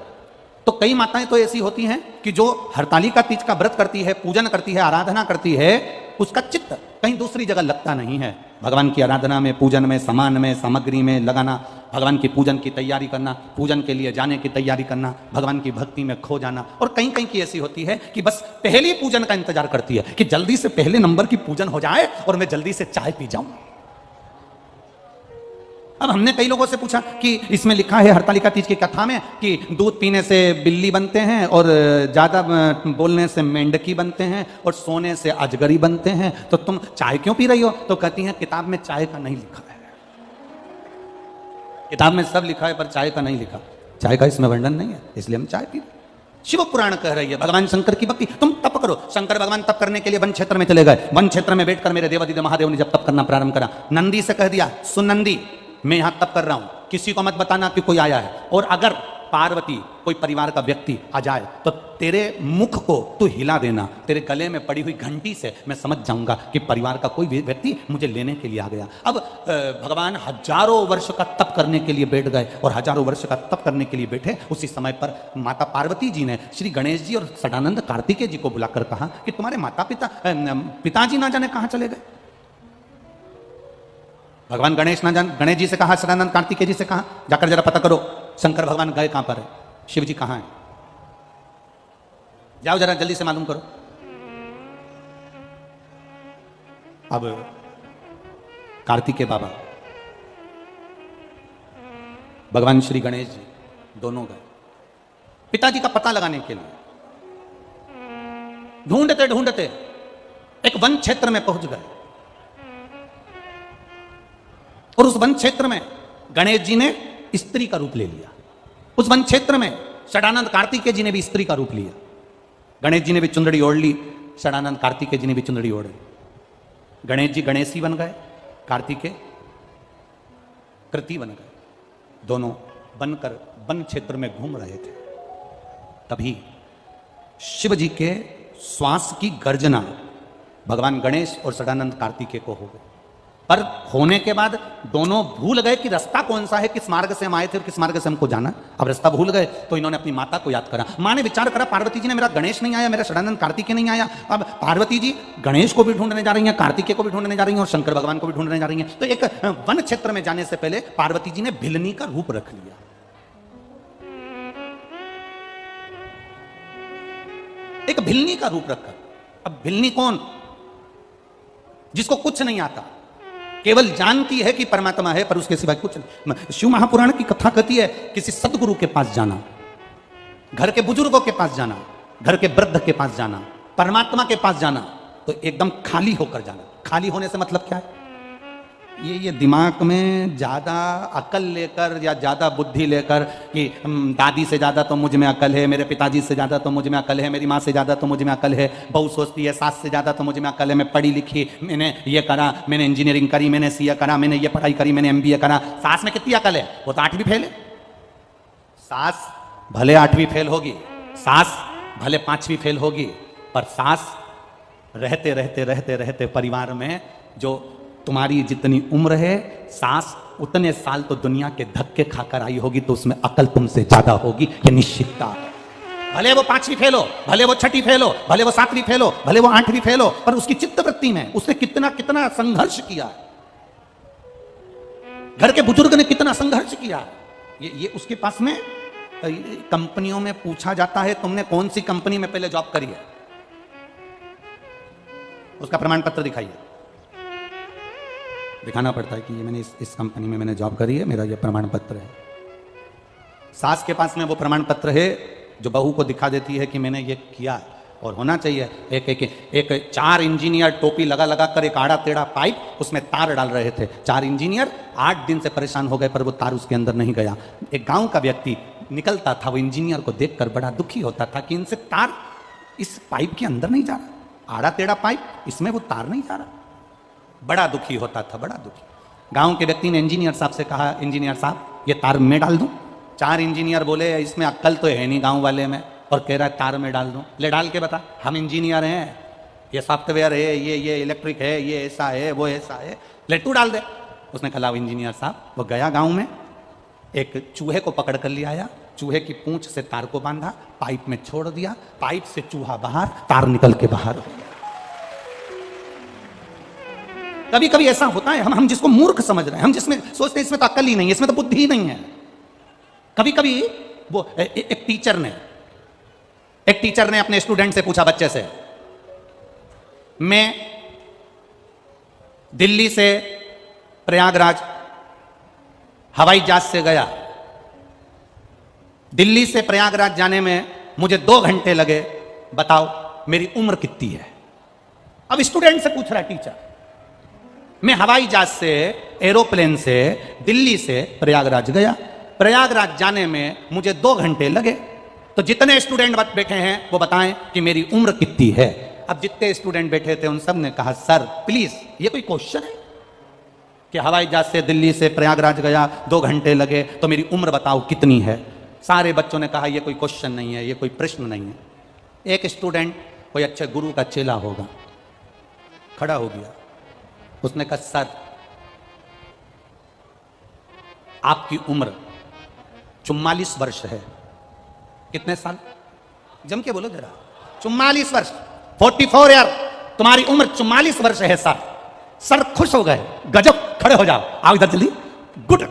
तो कई माताएं तो ऐसी होती हैं कि जो हरतालिका तीज का व्रत करती है, पूजन करती है, आराधना करती है, उसका चित्त कहीं दूसरी जगह लगता नहीं है। भगवान की आराधना में, पूजन में, सामान में, सामग्री में लगाना, भगवान की पूजन की तैयारी करना, पूजन के लिए जाने की तैयारी करना, भगवान की भक्ति में खो जाना। और कहीं कहीं की ऐसी होती है कि बस पहली पूजन का इंतजार करती है कि जल्दी से पहले नंबर की पूजन हो जाए और मैं जल्दी से चाय पी जाऊं। अब हमने कई लोगों से पूछा कि इसमें लिखा है हरतालिका तीज की कथा में कि दूध पीने से बिल्ली बनते हैं और ज़्यादा बोलने से मेंढकी बनते हैं और सोने से अजगरी बनते हैं, तो तुम चाय क्यों पी रही हो? तो कहती हैं किताब में चाय का नहीं लिखा है। किताब में सब लिखा है पर चाय का नहीं लिखा। चाय का इसमें वर्णन नहीं है, इसलिए हम चाय पी रहे। शिव पुराण कह रही है भगवान शंकर की भक्ति। तुम तप करो। शंकर भगवान तप करने के लिए वन क्षेत्र में चले गए। वन क्षेत्र में बैठकर मेरे देवादिदेव महादेव ने जब तप करना प्रारंभ करा, नंदी से कह दिया सुन नंदी, मैं यहां तप कर रहा हूं, किसी को मत बताना कि कोई आया है। और अगर पार्वती कोई परिवार का व्यक्ति आ जाए तो तेरे मुख को तू हिला देना, तेरे गले में पड़ी हुई घंटी से मैं समझ जाऊंगा कि परिवार का कोई व्यक्ति मुझे लेने के लिए आ गया। अब भगवान हजारों वर्ष का तप करने के लिए बैठ गए और हजारों वर्ष का तप करने के लिए बैठे। उसी समय पर माता पार्वती जी ने श्री गणेश जी और सदानंद कार्तिकेय जी को बुलाकर कहा कि तुम्हारे माता पिताजी ना जाने कहां चले गए। भगवान गणेश जी से कहा, सदानंद कार्तिकेय जी से कहा जाकर जरा पता करो शंकर भगवान गए कहां पर है, शिव जी कहां है, जाओ जरा जल्दी से मालूम करो। अब कार्तिकेय बाबा, भगवान श्री गणेश जी दोनों गए पिताजी का पता लगाने के लिए। ढूंढते ढूंढते एक वन क्षेत्र में पहुंच गए और उस वन क्षेत्र में गणेश जी ने स्त्री का रूप ले लिया। उस वन क्षेत्र में सदानंद कार्तिकेय जी ने भी स्त्री का रूप लिया। गणेश जी ने भी चुंदड़ी ओढ़ ली, सदानंद कार्तिकेय जी ने भी चुंदड़ी ओढ़ी। गणेश जी गणेशी बन गए, कार्तिकेय कृति बन गए। दोनों बनकर वन क्षेत्र में घूम रहे थे। तभी शिव जी के श्वास की गर्जना भगवान गणेश और सदानंद कार्तिकेय को हो गई। पर होने के बाद दोनों भूल गए कि रास्ता कौन सा है, किस मार्ग से हम आए थे और किस मार्ग से हमको जाना। अब रास्ता भूल गए तो इन्होंने अपनी माता को याद करा। माँ ने विचार करा, पार्वती जी ने मेरा गणेश नहीं आया, मेरा षडानंद कार्तिकेय नहीं आया, अब पार्वती जी गणेश को भी ढूंढने जा रही हैं, कार्तिकेय को भी ढूंढने जा रही हैं और शंकर भगवान को भी ढूंढने जा रही हैं। तो एक वन क्षेत्र में जाने से पहले पार्वती जी ने भिलनी का रूप रख लिया। एक भिलनी का रूप रखा। अब भिलनी कौन? जिसको कुछ नहीं आता, केवल जानती है कि परमात्मा है पर उसके सिवाय कुछ नहीं। शिव महापुराण की कथा कहती है, किसी सदगुरु के पास जाना, घर के बुजुर्गों के पास जाना, घर के वृद्ध के पास जाना, परमात्मा के पास जाना, तो एकदम खाली होकर जाना। खाली होने से मतलब क्या है? ये दिमाग में ज्यादा अकल लेकर या ज्यादा बुद्धि लेकर कि दादी से ज्यादा तो मुझ में अकल है, मेरे पिताजी से ज्यादा तो मुझ में अकल है, मेरी माँ से ज्यादा तो मुझ में अकल है, बहू सोचती है सास से ज्यादा तो मुझ में अकल है, मैं पढ़ी लिखी, मैंने ये करा, मैंने इंजीनियरिंग करी, मैंने सीए करा, मैंने ये पढ़ाई करी, मैंने एमबीए करा। सास में कितनी अकल है? वो तो 8वीं फेल है। सास भले 8वीं फेल होगी, सास भले 5वीं फेल होगी, पर सास रहते रहते रहते रहते परिवार में जो तुम्हारी जितनी उम्र है, सास उतने साल तो दुनिया के धक्के खाकर आई होगी, तो उसमें अकल तुमसे ज्यादा होगी, ये निश्चितता है। भले वो 5वीं फेल हो, भले वो 6वीं फेल हो, भले वो 7वीं फेल हो, भले वो 8वीं फेल हो, पर उसकी चित्तवृत्ति में उसने कितना कितना संघर्ष किया है। घर के बुजुर्ग ने कितना संघर्ष किया है। ये उसके पास में कंपनियों में पूछा जाता है, तुमने कौन सी कंपनी में पहले जॉब करी है, उसका प्रमाण पत्र दिखाइए। दिखाना पड़ता है कि ये मैंने इस कंपनी में मैंने जॉब करी है, मेरा ये प्रमाण पत्र है। सास के पास में वो प्रमाण पत्र है जो बहू को दिखा देती है कि मैंने ये किया। और होना चाहिए। एक 4 इंजीनियर टोपी लगा लगा कर एक आड़ा टेढ़ा पाइप उसमें तार डाल रहे थे। 4 इंजीनियर 8 दिन से परेशान हो गए, पर वो तार उसके अंदर नहीं गया। एक गांव का व्यक्ति निकलता था, वो इंजीनियर को देखकर बड़ा दुखी होता था कि इनसे तार इस पाइप के अंदर नहीं जा रहा, आड़ा टेढ़ा पाइप, इसमें वो तार नहीं जा रहा। बड़ा दुखी होता था, बड़ा दुखी। गांव के व्यक्ति ने इंजीनियर साहब से कहा, इंजीनियर साहब ये तार मैं डाल दूं? 4 इंजीनियर बोले इसमें अक्ल तो है नहीं गांव वाले में, और कह रहा है तार में डाल दूं। ले डाल के बता, हम इंजीनियर हैं, ये सॉफ्टवेयर है, ये इलेक्ट्रिक है, ये ऐसा है, वो ऐसा है, ले तू डाल दे। उसने कहा इंजीनियर साहब। वो गया गांव में, एक चूहे को पकड़ कर ले आया, चूहे की पूंछ से तार को बांधा, पाइप में छोड़ दिया, पाइप से चूहा बाहर, तार निकल के बाहर हो गया। कभी कभी ऐसा होता है, हम जिसको मूर्ख समझ रहे हैं, हम जिसमें सोचते हैं इसमें तो अक्ल ही नहीं है, इसमें तो बुद्धि ही नहीं है। कभी कभी वो एक टीचर ने अपने स्टूडेंट से पूछा, बच्चे से, मैं दिल्ली से प्रयागराज हवाई जहाज से गया, दिल्ली से प्रयागराज जाने में मुझे 2 घंटे लगे, बताओ मेरी उम्र कितनी है? अब स्टूडेंट से पूछ रहा है टीचर, मैं हवाई जहाज से, एरोप्लेन से दिल्ली से प्रयागराज गया, प्रयागराज जाने में मुझे 2 घंटे लगे, तो जितने स्टूडेंट बैठे हैं वो बताएं कि मेरी उम्र कितनी है। अब जितने स्टूडेंट बैठे थे उन सब ने कहा, सर प्लीज ये कोई क्वेश्चन है कि हवाई जहाज से दिल्ली से प्रयागराज गया, 2 घंटे लगे, तो मेरी उम्र बताओ कितनी है? सारे बच्चों ने कहा ये कोई क्वेश्चन नहीं है, ये कोई प्रश्न नहीं है। एक स्टूडेंट कोई अच्छे गुरु का चेला होगा, खड़ा हो गया, उसने कहा, सर आपकी उम्र 44 वर्ष है। कितने साल? जम के बोलो जरा। 44 वर्ष, 44 ईयर, तुम्हारी उम्र 44 वर्ष है सर। सर खुश हो गए, गजब, खड़े हो जाओ, आओ इधर जल्दी, गुड,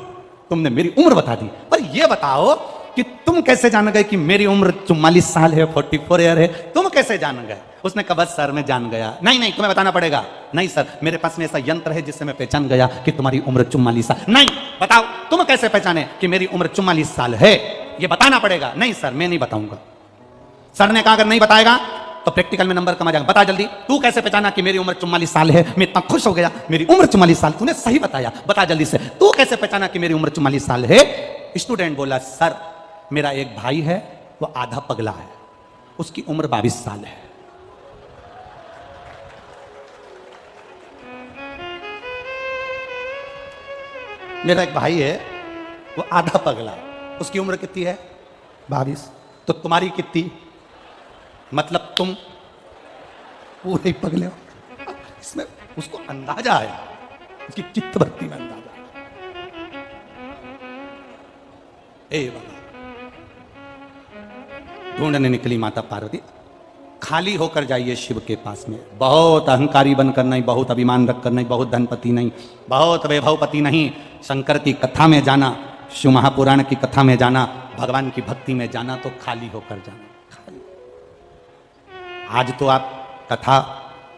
तुमने मेरी उम्र बता दी। पर यह बताओ कि तुम कैसे जान गए कि मेरी उम्र 44 साल है, 44 ईयर है? तुम कैसे जान गए? उसने कहा, बस सर मैं जान गया। नहीं तुम्हें बताना पड़ेगा। नहीं सर, मेरे पास में ऐसा यंत्र है जिससे मैं पहचान गया कि तुम्हारी उम्र 44 साल। नहीं, बताओ तुम कैसे पहचाने कि मेरी उम्र 44 साल है? ये बताना पड़ेगा। नहीं सर मैं नहीं बताऊंगा। सर ने कहा, अगर नहीं बताएगा तो प्रैक्टिकल में नंबर कम आ जाएगा, बता जल्दी, तू कैसे पहचाना कि मेरी उम्र 44 साल है? मैं इतना खुश हो गया, मेरी उम्र 44 साल, तूने सही बताया, बता जल्दी से, तू कैसे पहचाना कि मेरी उम्र 44 साल है? स्टूडेंट बोला, सर मेरा एक भाई है, वो आधा पगला है, उसकी उम्र 22 साल है। मेरा एक भाई है, वो आधा पगला है, उसकी उम्र कितनी है? 22। तो तुम्हारी कितनी? मतलब तुम पूरे पगले हो। इसमें उसको अंदाजा आया, उसकी चित्त वृत्ति में अंदाजा। ए बाबा, ढूंढने निकली माता पार्वती। खाली होकर जाइए शिव के पास में। बहुत अहंकारी बनकर नहीं, बहुत अभिमान रखकर नहीं, बहुत धनपति नहीं, बहुत वैभवपति नहीं। शंकर की कथा में जाना, शिव महापुराण की कथा में जाना, भगवान की भक्ति में जाना, तो खाली होकर जाना। खाली। आज तो आप कथा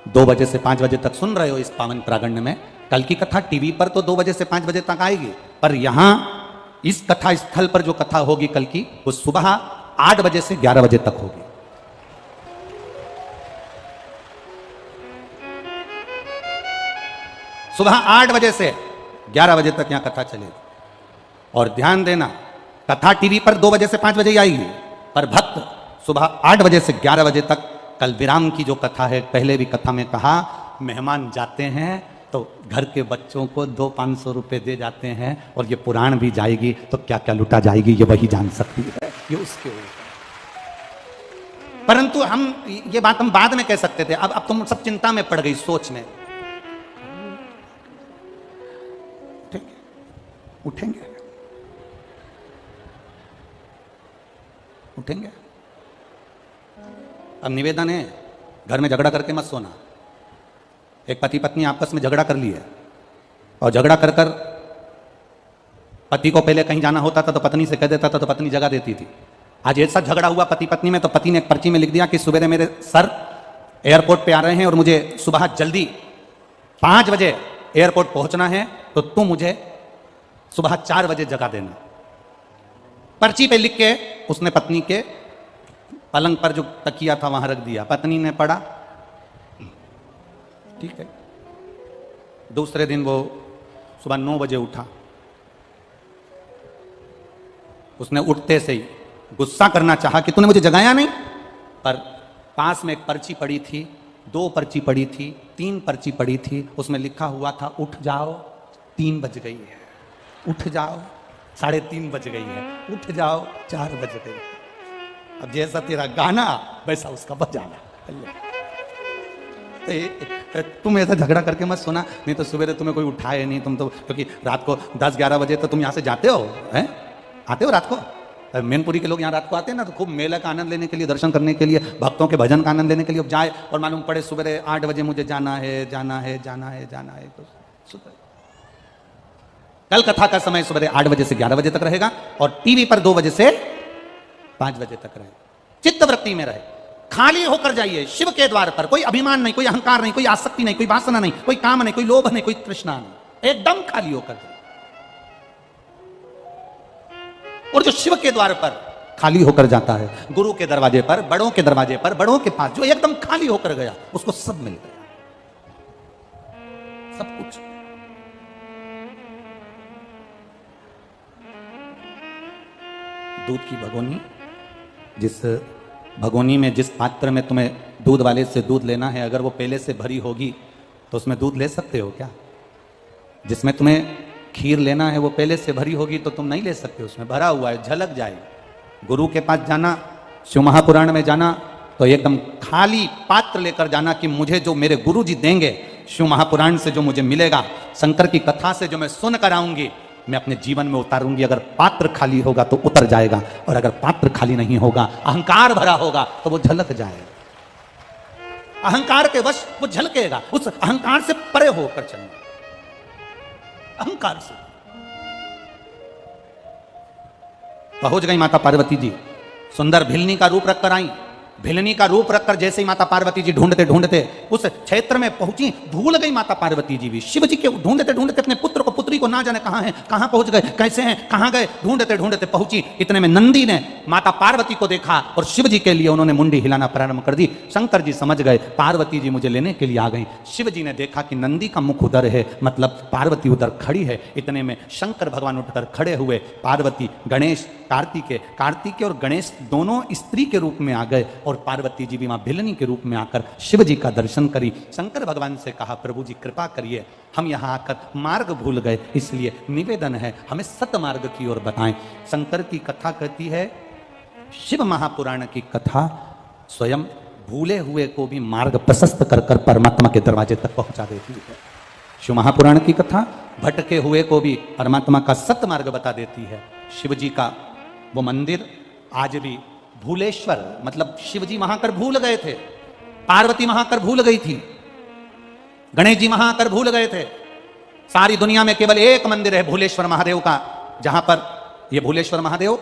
2 बजे से 5 बजे तक सुन रहे हो इस पावन प्रांगण में। कल की कथा टीवी पर तो 2 बजे से 5 बजे तक आएगी, पर यहां इस कथा स्थल पर जो कथा होगी कल की, वो सुबह 8 बजे से 11 बजे तक होगी। सुबह 8 बजे से 11 बजे तक यहां कथा चलेगी। और ध्यान देना, कथा टीवी पर 2 बजे से 5 बजे ही आएगी, पर भक्त सुबह 8 बजे से 11 बजे तक। कल विराम की जो कथा है, पहले भी कथा में कहा, मेहमान जाते हैं तो घर के बच्चों को 200-500 रुपए दे जाते हैं, और ये पुराण भी जाएगी तो क्या क्या लुटा जाएगी ये वही जान सकती है, ये उसके ऊपर। परंतु हम ये बात हम बाद में कह सकते थे, अब तुम सब चिंता में पड़ गई, सोच में। उठेंगे उठेंगे। अब निवेदन है, घर में झगड़ा करके मत सोना। एक पति पत्नी आपस में झगड़ा कर लिए, और झगड़ा कर कर पति को पहले कहीं जाना होता था तो पत्नी से कह देता था, तो पत्नी जगा देती थी। आज ऐसा झगड़ा हुआ पति पत्नी में, तो पति ने एक पर्ची में लिख दिया कि सुबह मेरे सर एयरपोर्ट पे आ रहे हैं और मुझे सुबह जल्दी 5 बजे एयरपोर्ट पहुंचना है, तो तुम मुझे सुबह 4 बजे जगा देना। पर्ची पे लिख के उसने पत्नी के पलंग पर जो तकिया था वहां रख दिया। पत्नी ने पढ़ा, ठीक है। दूसरे दिन वो सुबह 9 बजे उठा। उसने उठते से ही गुस्सा करना चाहा कि तूने मुझे जगाया नहीं, पर पास में एक पर्ची पड़ी थी, 2 पर्ची पड़ी थी, 3 पर्ची पड़ी थी। उसमें लिखा हुआ था, उठ जाओ 3 बज गई है, उठ जाओ 3:30 बज गई है, उठ जाओ 4 बज गई है। अब जैसा तेरा गाना वैसा उसका बजाना। तुम ऐसा झगड़ा करके मत सोना, नहीं तो सुबह तुम्हें कोई उठाए नहीं। तुम तो क्योंकि रात को 10-11 बजे तो तुम यहाँ से जाते हो, हैं? आते हो रात को। मैनपुरी के लोग यहाँ रात को आते हैं ना, तो खूब मेला का आनंद लेने के लिए, दर्शन करने के लिए, भक्तों के भजन का आनंद लेने के लिए जाए, और मालूम पड़े सुबह 8 बजे मुझे जाना है, जाना है, जाना है, जाना है। तो सुबह कल कथा का समय सुबह 8 बजे से 11 बजे तक रहेगा, और टीवी पर 2 बजे से 5 बजे तक रहे। चित्तवृत्ति में रहे, खाली होकर जाइए शिव के द्वार पर। कोई अभिमान नहीं, कोई अहंकार नहीं, कोई आसक्ति नहीं, कोई वासना नहीं, कोई काम नहीं, कोई लोभ नहीं, कोई तृष्णा नहीं। एकदम खाली होकर जाइए। और जो शिव के द्वार पर खाली होकर जाता है, गुरु के दरवाजे पर, बड़ों के दरवाजे पर, बड़ों के पास, जो एकदम खाली होकर गया, उसको सब मिल गया, सब कुछ। दूध की भगोनी, जिस भगोनी में, जिस पात्र में तुम्हें दूध वाले से दूध लेना है, अगर वो पहले से भरी होगी तो उसमें दूध ले सकते हो क्या? जिसमें तुम्हें खीर लेना है वो पहले से भरी होगी तो तुम नहीं ले सकते, उसमें भरा हुआ है, झलक जाएगी। गुरु के पास जाना, शिव महापुराण में जाना, तो एकदम खाली पात्र लेकर जाना कि मुझे जो मेरे गुरु जी देंगे, शिव महापुराण से जो मुझे मिलेगा, शंकर की कथा से जो मैं सुन कर आऊंगी, मैं अपने जीवन में उतारूंगी। अगर पात्र खाली होगा तो उतर जाएगा, और अगर पात्र खाली नहीं होगा, अहंकार भरा होगा, तो वो झलक जाएगा। अहंकार के वश वो झलकेगा। उस अहंकार से परे होकर चलना, अहंकार से। पहुंच गई माता पार्वती जी, सुंदर भिलनी का रूप रखकर आई। भिलनी का रूप रखकर जैसे ही माता पार्वती जी ढूंढते ढूंढते उस क्षेत्र में पहुंची, भूल गई माता पार्वती जी भी। शिव जी के ढूंढते ढूंढते अपने पुत्र को, पुत्री को ना जाने कहां है, कहां पहुंच गए, कैसे हैं, कहां गए, ढूंढते ढूंढते पहुंची। इतने में नंदी ने माता पार्वती को देखा और शिव जी के लिए उन्होंने मुंडी हिलाना प्रारंभ कर दी। शंकर जी समझ गए पार्वती जी मुझे लेने के लिए आ गई। शिव जी ने देखा कि नंदी का मुख उधर है, मतलब पार्वती उधर खड़ी है। इतने में शंकर भगवान उठकर खड़े हुए। पार्वती, गणेश, कार्तिकेय और गणेश दोनों स्त्री के रूप में आ गए, और पार्वती जी भी मां भिलनी के रूप में आकर शिव जी का दर्शन करी। शंकर भगवान से कहा, प्रभु जी कृपा करिए, हम यहां आकर मार्ग भूल गए, इसलिए निवेदन है हमें सत मार्ग की ओर बताएं। शंकर की कथा कहती है, शिव महापुराण की कथा स्वयं भूले हुए को भी मार्ग प्रशस्त कर कर परमात्मा के दरवाजे तक पहुंचा देती है। शिव महापुराण की कथा भटके हुए को भी परमात्मा का सत्य मार्ग बता देती है। शिव जी का वो मंदिर आज भी भूलेश्वर, मतलब शिव जी वहां कर भूल गए थे, पार्वती वहां कर भूल गई थी, गणेश जी वहां कर भूल गए थे। सारी दुनिया में केवल एक मंदिर है भूलेश्वर महादेव का, जहां पर ये भूलेश्वर महादेव,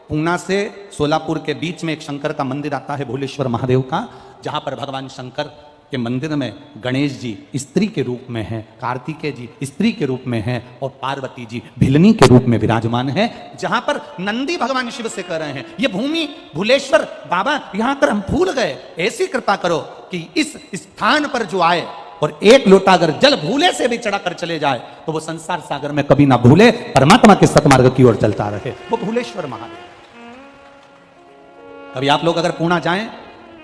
पूना से सोलापुर के बीच में एक शंकर का मंदिर आता है भूलेश्वर महादेव का, जहां पर भगवान शंकर के मंदिर में गणेश जी स्त्री के रूप में हैं, कार्तिकेय जी स्त्री के रूप में हैं और पार्वती जी भिलनी के रूप में विराजमान है। जहां पर नंदी भगवान शिव से कह रहे हैं, ये भूमि भूलेश्वर बाबा यहां कर हम भूल गए, ऐसी कृपा करो कि इस स्थान पर जो आए और एक लोटा अगर जल भूले से भी चढ़ा कर चले जाए तो वो संसार सागर में कभी ना भूले, परमात्मा के सतमार्ग की ओर चलता रहे, वो भूलेश्वर महादेव। कभी आप लोग अगर पूना जाएं,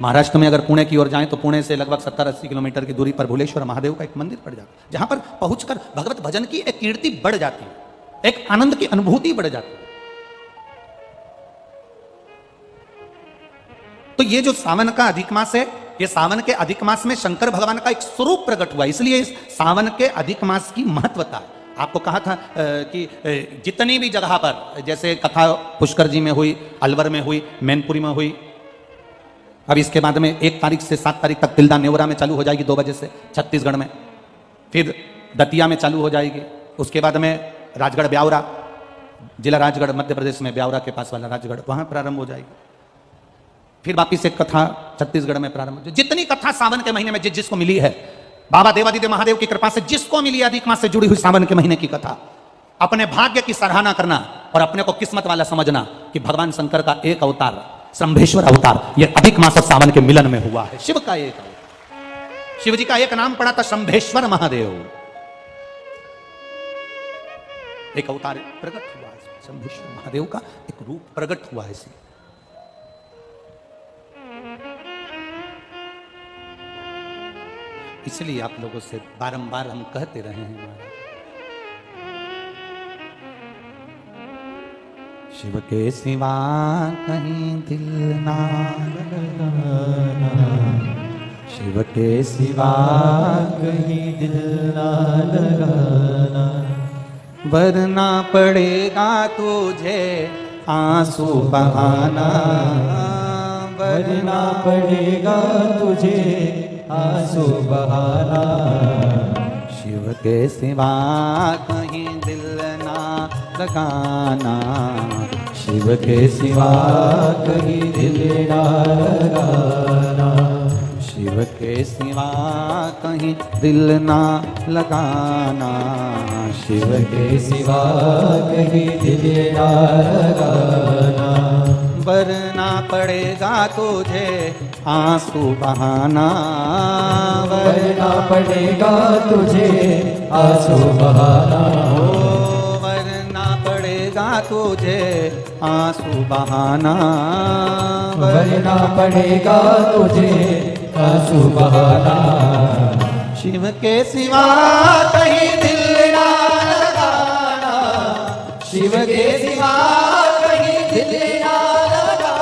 महाराष्ट्र में अगर पुणे की ओर जाएं तो पुणे से लगभग 70-80 किलोमीटर की दूरी पर भूलेश्वर महादेव का एक मंदिर पड़ जाता है, जहां पर पहुंचकर भगवत भजन की एक कीर्ति बढ़ जाती है, एक आनंद की अनुभूति बढ़ जाती है। तो ये जो सावन का अधिक मास है, ये सावन के अधिक मास में शंकर भगवान का एक स्वरूप प्रकट हुआ, इसलिए इस सावन के अधिक मास की महत्वता है। आपको कहा था कि जितनी भी जगह पर, जैसे कथा पुष्कर जी में हुई, अलवर में हुई, मैनपुरी में हुई, अब इसके बाद में 1 तारीख से 7 तारीख तक तिल्दा नेवरा में चालू हो जाएगी 2 बजे से छत्तीसगढ़ में, फिर दतिया में चालू हो जाएगी, उसके बाद में राजगढ़ ब्यावरा, जिला राजगढ़ मध्य प्रदेश में ब्यावरा के पास वाला राजगढ़, वहां प्रारंभ हो जाएगी। फिर वापिस एक कथा छत्तीसगढ़ में प्रारंभ हो। जितनी कथा सावन के महीने में जिसको मिली है, बाबा देवादिदेव महादेव की कृपा से जिसको मिली अधिक मास से जुड़ी हुई सावन के महीने की कथा, अपने भाग्य की सराहना करना और अपने को किस्मत वाला समझना कि भगवान शंकर का एक अवतार, शंभेश्वर अवतार, ये अधिक मास और सावन के मिलन में हुआ है। शिव का एक अवतार, शिव जी का एक नाम पड़ा था शंभेश्वर महादेव, एक अवतार प्रकट हुआ है, शंभेश्वर महादेव का एक रूप प्रकट हुआ है इसी। इसलिए आप लोगों से बारंबार हम कहते रहे हैं, शिव के सिवा कहीं दिल ना लगाना, शिव के सिवा कहीं दिल ना लगाना, वरना पड़ेगा तुझे आंसू बहाना, वरना पड़ेगा तुझे आंसू बहाना, शिव के सिवा कहीं दिल ना लगाना, शिव के सिवा कहीं दिल ना लगाना, शिव के सिवा कहीं दिल ना लगाना, शिव के सिवा कहीं दिल ना लगाना, वरना पड़ेगा तुझे आंसू बहाना, वरना पड़ेगा तुझे आंसू बहाना, वरना पड़ेगा तुझे आंसू बहाना, वरना पड़ेगा तुझे आंसू बहाना, शिव के सिवा कहीं दिल ना लगाना, शिव के सिवा कहीं दिल ना लगाना,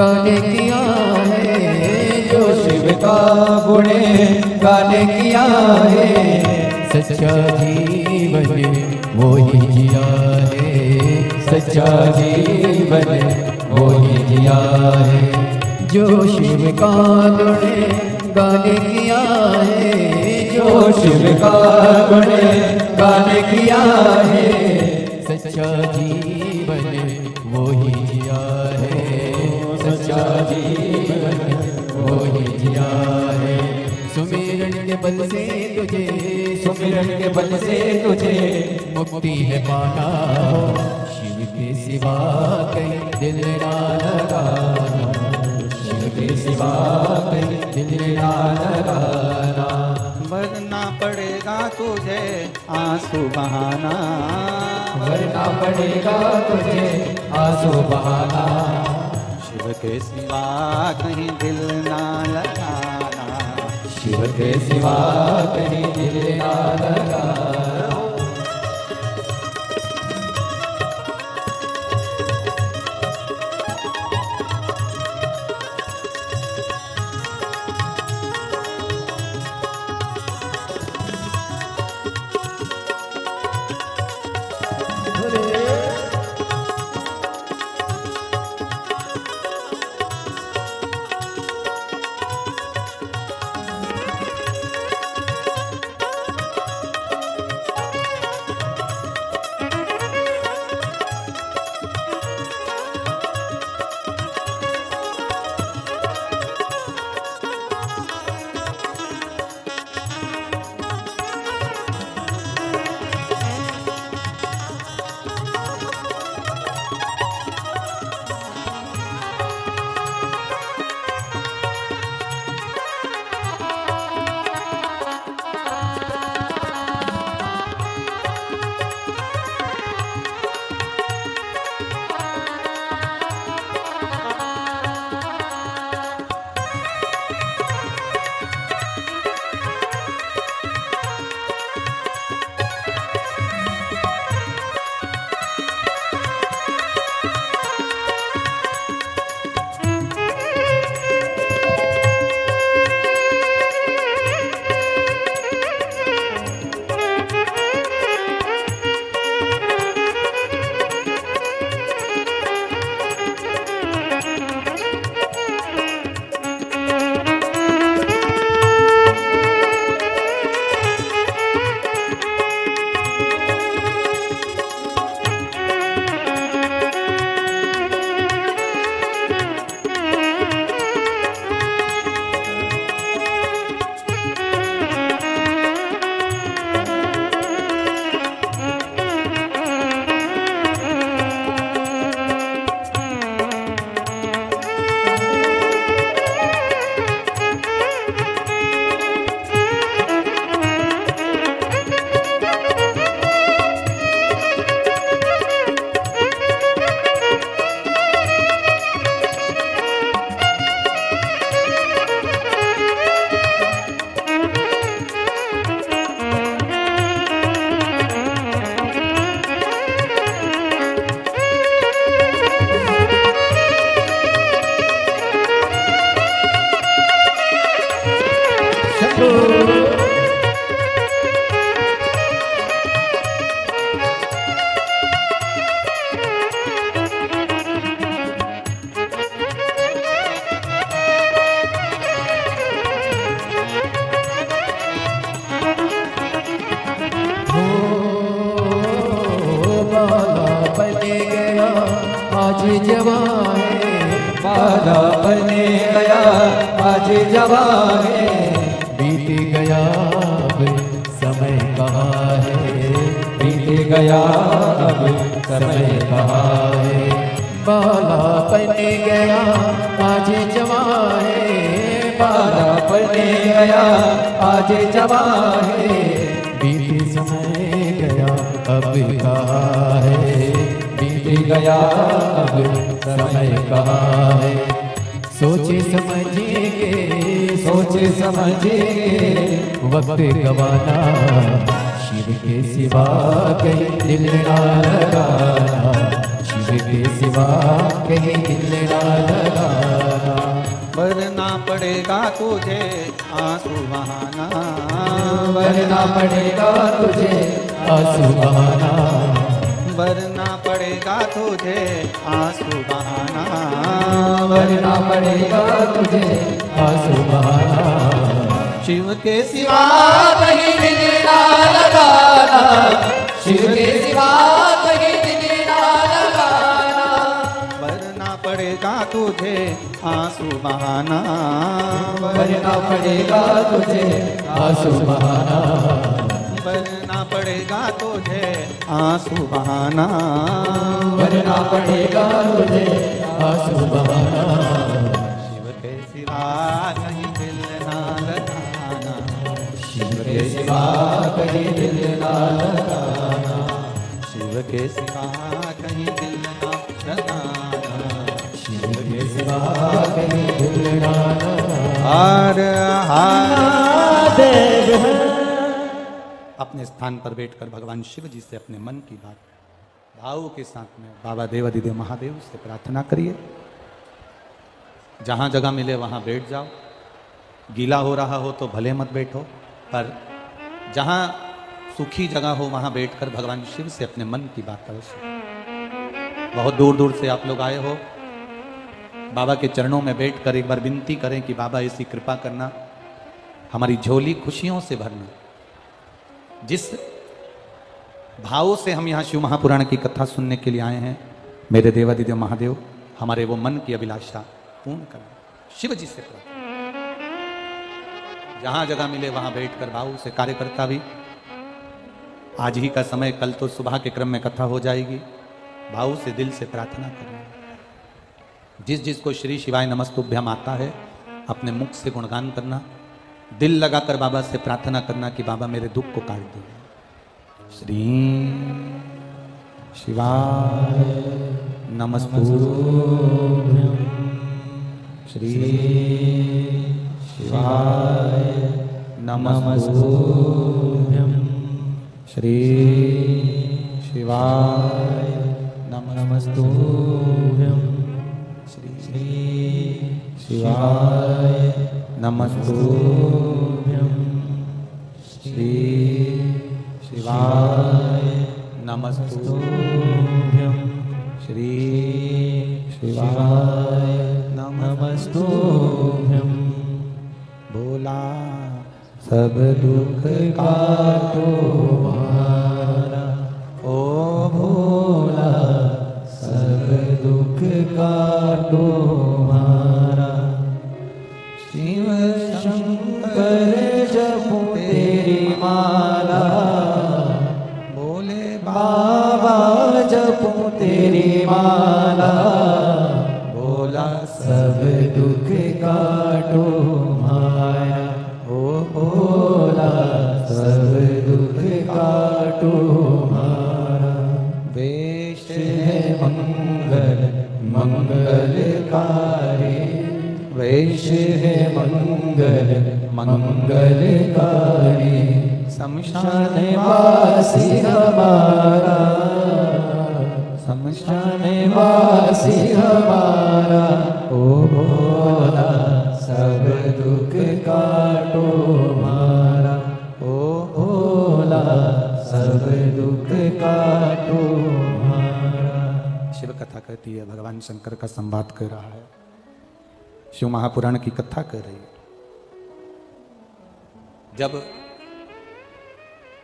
गाने किया है, जो शिव का गुणे गाने किया है। सच्चा जीवन वो ही जिया है, सच्चा जीवन वो ही जिया है। जो शिव का गुणे गाने किया है, जो शिव का गुणे गाने किया है। सच्चा जीवन वो ही जिया है, सच्चा जीवन वो ही जिया है। सुमिरन के बल से तुझे, सुमिरन के बल से तुझे मुक्ति है पाना। शिव के सिवा कहीं दिल ना लगाना, शिव के सिवा कहीं दिल ना लगाना। वरना पड़ेगा तुझे आंसू बहाना, वरना पड़ेगा तुझे आंसू बहाना। शिव के सिवा कहीं दिल ना लगाना, शिव के सिवा कहीं दिल ना लगाना। आज जवान है, बाला बने गया आज जवान है। बीत गया अब समय कहाँ है, बीत गया अब समय कहाँ है। बाला बने गया आज जवान है, बाला बने गया आज जवान है। बीत समय गया अब कहाँ है, बीत गया अब समय कहाँ है। सोचे समझेंगे, सोचे समझेंगे वक्त गवाना। शिव के सिवा कहीं दिल ना लगाना, शिव के सिवा कहीं दिल ना लगाना। वरना पड़ेगा तुझे आंसू बहाना, वरना पड़ेगा तुझे आंसू बहाना। वरना पड़ेगा तुझे आंसू बहाना, वरना पड़ेगा तुझे आंसू बहाना। शिव के सिवा कहीं दिल ना लगाना, शिव के सिवा कहीं दिल ना लगाना। वरना पड़ेगा तुझे आंसू बहाना, वरना पड़ेगा तुझे आंसू बहाना। वरना पड़ेगा तुझे आंसू बहाना, वरना पड़ेगा तुझे आंसू बहाना। शिव के सिवा कहीं दिल ना लगाना, शिव के सिवा कहीं दिल ना लगाना। शिव के सिवा कहीं दिल ना लगाना, शिव के सिवा कहीं दिल ना लगाना। हर हर देव अपने स्थान पर बैठकर भगवान शिव जी से अपने मन की बात भाव के साथ में बाबा देवादिदेव महादेव से प्रार्थना करिए। जहाँ जगह मिले वहाँ बैठ जाओ। गीला हो रहा हो तो भले मत बैठो, पर जहाँ सुखी जगह हो वहाँ बैठकर भगवान शिव से अपने मन की बात करो। बहुत दूर दूर से आप लोग आए हो, बाबा के चरणों में बैठकर एक बार विनती करें कि बाबा ऐसी कृपा करना, हमारी झोली खुशियों से भरना। जिस भाव से हम यहाँ शिव महापुराण की कथा सुनने के लिए आए हैं, मेरे देवादिदेव महादेव हमारे वो मन की अभिलाषा पूर्ण करना। शिव जी से प्रार्थना। जहां जगह मिले वहां बैठकर भाव से, कार्यकर्ता भी आज ही का समय, कल तो सुबह के क्रम में कथा हो जाएगी, भाव से दिल से प्रार्थना करना। जिस जिसको श्री शिवाय नमस्तुभ्यम आता है अपने मुख से गुणगान करना, दिल लगाकर बाबा से प्रार्थना करना कि बाबा मेरे दुख को काट दो। श्री शिवाय नमस्तुभ्यम, श्री शिवाय नमस्तुभ्यम, श्री शिवाय नमस्तुभ्यम, श्री शिवाय नमस्तुभ्यम, श्री शिवाय नमस्तुभ्यम, श्री शिवाय नमस्तुभ्यम। भोला सब दुख काटो हमारा, ओ भोला सब दुख काटो हमारा। शिव शंकर जपो तेरी माला, भोले बाबा जपो तेरी माला। भोला सब दुख काटो हमारा, ओ भोला सब दुख काटो हमारा। वेश है मंगल मंगलकारी, वेश है मंगल मंगलकारी। शमशान वासी हमारा, शमशान वासी हमारा। ओ भोला सब दुख काटो हमारा, ओ भोला सब दुख काटो हमारा। शिव कथा कहती है, भगवान शंकर का संवाद कर रहा है, शिव महापुराण की कथा कर रही है। जब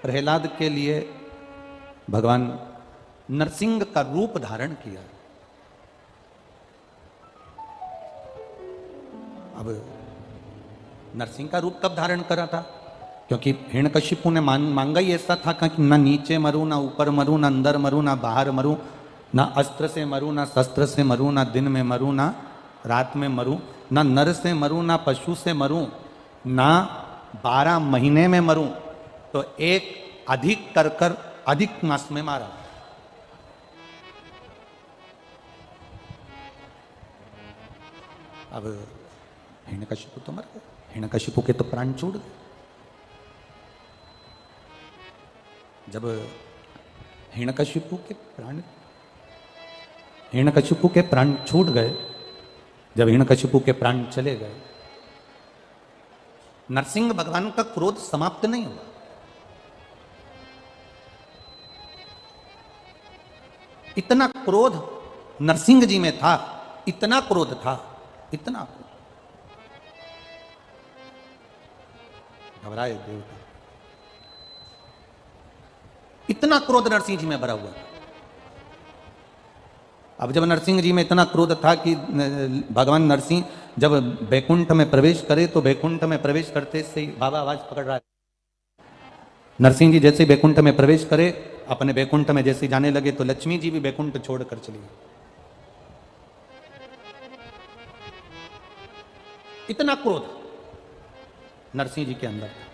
प्रहलाद के लिए भगवान नरसिंह का रूप धारण किया, अब नरसिंह का रूप कब धारण करा था? क्योंकि हिरण्यकशिपु ने मांगा ही ऐसा था कि ना नीचे मरूं, ना ऊपर मरूं, ना अंदर मरूं, ना बाहर मरूं, ना अस्त्र से मरूं, ना शस्त्र से मरूं, ना दिन में मरूं, ना रात में मरूं, ना नर से मरूं, ना पशु से मरूं, ना 12 महीने में मरूं। तो एक अधिक कर अधिक मास में मारा। अब हिरण्यकशिपु तो मर गए, हिरण्यकशिपु के तो प्राण छूट गए। जब हिरण्यकशिपु के प्राण हिरण्यकशिपु के प्राण छूट गए। जब हिरण्यकशिपु के प्राण चले गए, नरसिंह भगवान का क्रोध समाप्त नहीं हुआ। इतना क्रोध नरसिंह जी में था, इतना क्रोध था, इतना क्रोध। घबराए देवता, इतना क्रोध नरसिंह जी में भरा हुआ था। अब जब नरसिंह जी में इतना क्रोध था कि भगवान नरसिंह जब बैकुंठ में प्रवेश करे तो बैकुंठ में प्रवेश करते से ही बाबा आवाज पकड़ रहा है। नरसिंह जी जैसे बैकुंठ में प्रवेश करे, अपने बैकुंठ में जैसे जाने लगे तो लक्ष्मी जी भी बैकुंठ छोड़कर चली गई। इतना क्रोध नरसिंह जी के अंदर था।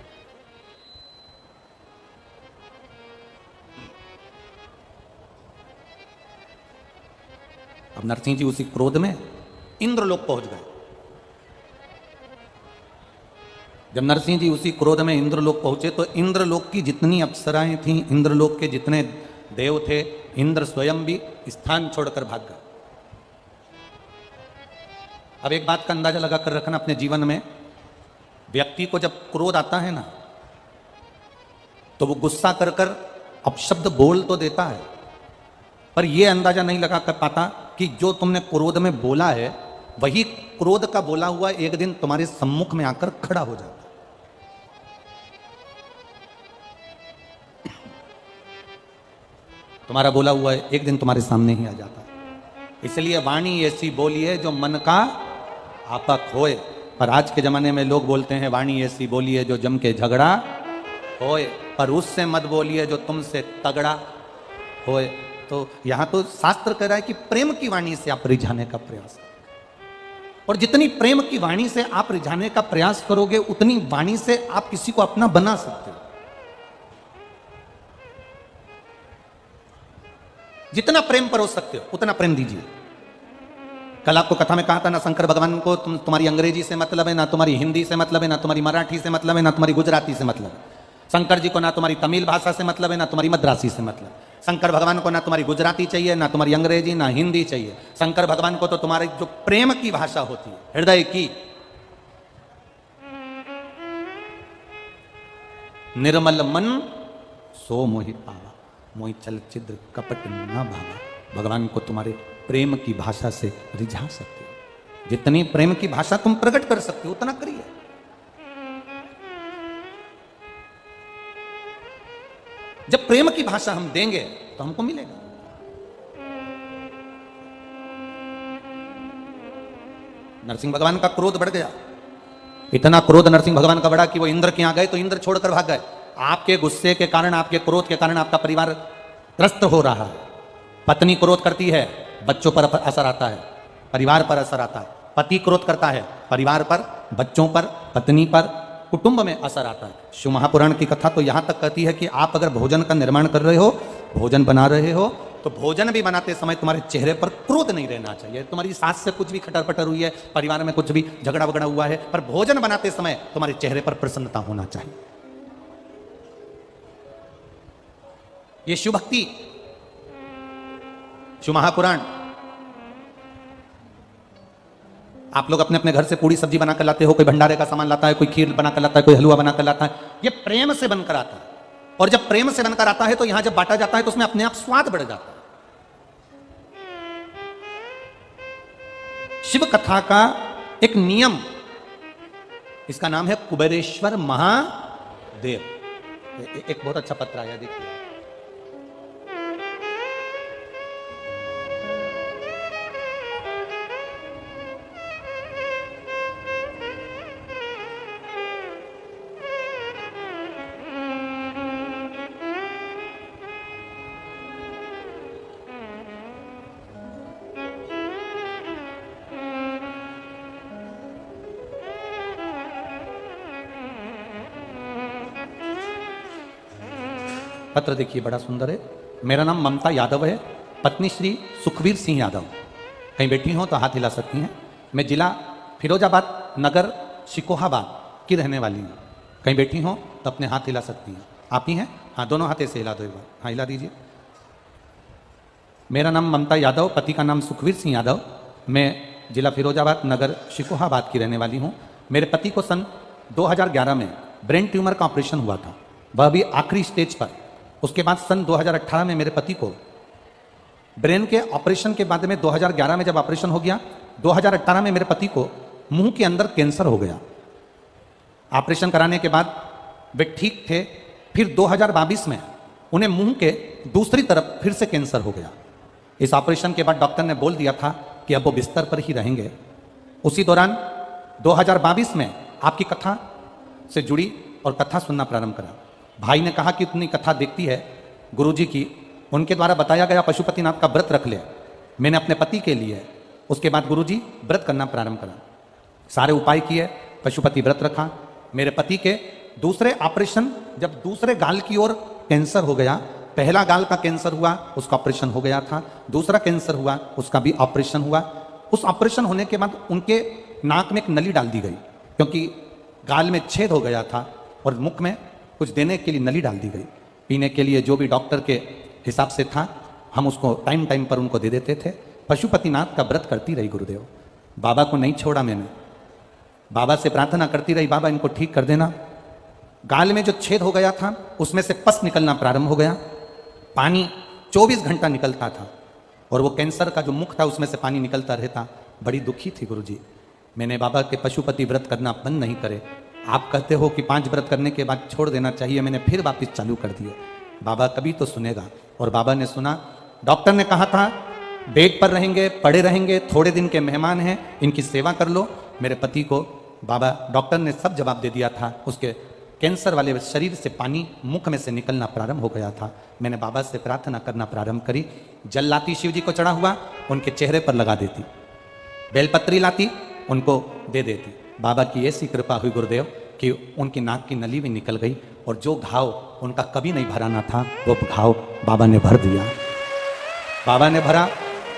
अब नरसिंह जी उसी क्रोध में इंद्रलोक पहुंच गए। जब नरसिंह जी उसी क्रोध में इंद्रलोक पहुंचे तो इंद्रलोक की जितनी अप्सराएं थीं, इंद्रलोक के जितने देव थे, इंद्र स्वयं भी स्थान छोड़कर भाग गए। अब एक बात का अंदाजा लगाकर रखना अपने जीवन में, व्यक्ति को जब क्रोध आता है ना तो वो गुस्सा कर कर अपशब्द बोल तो देता है, पर यह अंदाजा नहीं लगा कर पाता कि जो तुमने क्रोध में बोला है वही क्रोध का बोला हुआ एक दिन तुम्हारे सम्मुख में आकर खड़ा हो जाता है। तुम्हारा बोला हुआ एक दिन तुम्हारे सामने ही आ जाता है। इसलिए वाणी ऐसी बोलिए जो मन का आपक होए। पर आज के जमाने में लोग बोलते हैं वाणी ऐसी बोलिए जो जम के झगड़ा होए, पर उससे मत बोलिए जो तुमसे तगड़ा होए। तो यहां तो शास्त्र कह रहा है कि प्रेम की वाणी से आप रिझाने का प्रयास करो, और जितनी प्रेम की वाणी से आप रिझाने का प्रयास करोगे उतनी वाणी से आप किसी को अपना बना सकते हो। जितना प्रेम परोस सकते हो उतना प्रेम दीजिए। कल आपको कथा में कहा था ना, शंकर भगवान को तुम्हारी अंग्रेजी से मतलब है, ना तुम्हारी हिंदी से मतलब है, ना तुम्हारी मराठी से मतलब है, ना तुम्हारी गुजराती से मतलब है। शंकर जी को ना तुम्हारी तमिल भाषा से मतलब है, ना तुम्हारी मद्रासी से मतलब। शंकर भगवान को ना तुम्हारी गुजराती चाहिए, ना तुम्हारी अंग्रेजी, ना हिंदी चाहिए। शंकर भगवान को तो तुम्हारी जो प्रेम की भाषा होती है, हृदय की, निर्मल मन सो मोहि पावा, मोहि चल छिद्र कपट न भावा। भगवान को तुम्हारे प्रेम की भाषा से रिझा सकते हो। जितनी प्रेम की भाषा तुम प्रकट कर सकते हो उतना करिए। जब प्रेम की भाषा हम देंगे तो हमको मिलेगा। नरसिंह भगवान का क्रोध बढ़ गया। इतना क्रोध नरसिंह भगवान का बढ़ा कि वो इंद्र के यहां गए तो इंद्र छोड़कर भाग गए। आपके गुस्से के कारण, आपके क्रोध के कारण आपका परिवार त्रस्त हो रहा है। पत्नी क्रोध करती है, बच्चों पर असर आता है, परिवार पर असर आता है। पति क्रोध करता है, परिवार पर, बच्चों पर, पत्नी पर, कुटुंब में असर आता है। शिव महापुराण की कथा तो यहां तक कहती है कि आप अगर भोजन का निर्माण कर रहे हो, भोजन बना रहे हो, तो भोजन भी बनाते समय तुम्हारे चेहरे पर क्रोध नहीं रहना चाहिए। तुम्हारी सास से कुछ भी खटर पटर हुई है, परिवार में कुछ भी झगड़ा वगड़ा हुआ है, पर भोजन बनाते समय तुम्हारे चेहरे पर प्रसन्नता होना चाहिए। ये शिव भक्ति, शिव महापुराण। आप लोग अपने अपने घर से पूरी सब्जी बनाकर लाते हो, कोई भंडारे का सामान लाता है, कोई खीर बनाकर लाता है, कोई हलवा बनाकर लाता है। ये प्रेम से बनकर आता है, और जब प्रेम से बनकर आता है तो यहां जब बांटा जाता है तो उसमें अपने आप स्वाद बढ़ जाता है। शिव कथा का एक नियम, इसका नाम है कुबेरेश्वर महादेव। एक बहुत अच्छा पत्र आया, देखिए। पत्र देखिए, बड़ा सुंदर है। मेरा नाम ममता यादव है, पत्नी श्री सुखवीर सिंह यादव। कहीं बैठी हो तो हाथ हिला सकती हैं। मैं जिला फिरोजाबाद नगर शिकोहाबाद की रहने वाली हूँ। कहीं बैठी हो तो अपने हाथ हिला सकती हैं। आप ही हैं? हाँ, दोनों हाथ ऐसे हिला दो एक बार। हाँ, हिला दीजिए। मेरा नाम ममता यादव, पति का नाम सुखवीर सिंह यादव। मैं जिला फिरोजाबाद, नगर शिकोहाबाद की रहने वाली हूँ। मेरे पति को सन 2011 में ब्रेन ट्यूमर का ऑपरेशन हुआ था, वह भी आखिरी स्टेज पर। उसके बाद सन 2018 में मेरे पति को ब्रेन के ऑपरेशन के बाद में 2011 में जब ऑपरेशन हो गया, 2018 में मेरे पति को मुंह के अंदर कैंसर हो गया। ऑपरेशन कराने के बाद वे ठीक थे, फिर 2022 में उन्हें मुंह के दूसरी तरफ फिर से कैंसर हो गया। इस ऑपरेशन के बाद डॉक्टर ने बोल दिया था कि अब वो बिस्तर पर ही रहेंगे। उसी दौरान 2022 में आपकी कथा से जुड़ी और कथा सुनना प्रारंभ करा। भाई ने कहा कि इतनी कथा देखती है गुरुजी की, उनके द्वारा बताया गया पशुपतिनाथ का व्रत रख ले। मैंने अपने पति के लिए उसके बाद गुरुजी व्रत करना प्रारंभ करा, सारे उपाय किए, पशुपति व्रत रखा। मेरे पति के दूसरे ऑपरेशन, जब दूसरे गाल की ओर कैंसर हो गया, पहला गाल का कैंसर हुआ उसका ऑपरेशन हो गया था, दूसरा कैंसर हुआ उसका भी ऑपरेशन हुआ। उस ऑपरेशन होने के बाद उनके नाक में एक नली डाल दी गई, क्योंकि गाल में छेद हो गया था और मुख में कुछ देने के लिए नली डाल दी गई। पीने के लिए जो भी डॉक्टर के हिसाब से था हम उसको टाइम टाइम पर उनको दे देते थे। पशुपतिनाथ का व्रत करती रही गुरुदेव, बाबा को नहीं छोड़ा मैंने, बाबा से प्रार्थना करती रही, बाबा इनको ठीक कर देना। गाल में जो छेद हो गया था उसमें से पस निकलना प्रारंभ हो गया, पानी 24 घंटा निकलता था और वो कैंसर का जो मुख था उसमें से पानी निकलता रहता। बड़ी दुखी थी गुरुजी। मैंने बाबा के पशुपति व्रत करना बंद नहीं करे। आप कहते हो कि 5 व्रत करने के बाद छोड़ देना चाहिए, मैंने फिर वापस चालू कर दिए। बाबा कभी तो सुनेगा, और बाबा ने सुना। डॉक्टर ने कहा था बेड पर रहेंगे, पड़े रहेंगे, थोड़े दिन के मेहमान हैं, इनकी सेवा कर लो। मेरे पति को बाबा डॉक्टर ने सब जवाब दे दिया था। उसके कैंसर वाले शरीर से पानी मुख में से निकलना प्रारंभ हो गया था। मैंने बाबा से प्रार्थना करना प्रारंभ करी। जल लाती शिव जी को चढ़ा हुआ, उनके चेहरे पर लगा देती, बेलपत्री लाती उनको दे देती। बाबा की ऐसी कृपा हुई गुरुदेव कि उनकी नाक की नली भी निकल गई, और जो घाव उनका कभी नहीं भराना था वो घाव बाबा ने भर दिया। बाबा ने भरा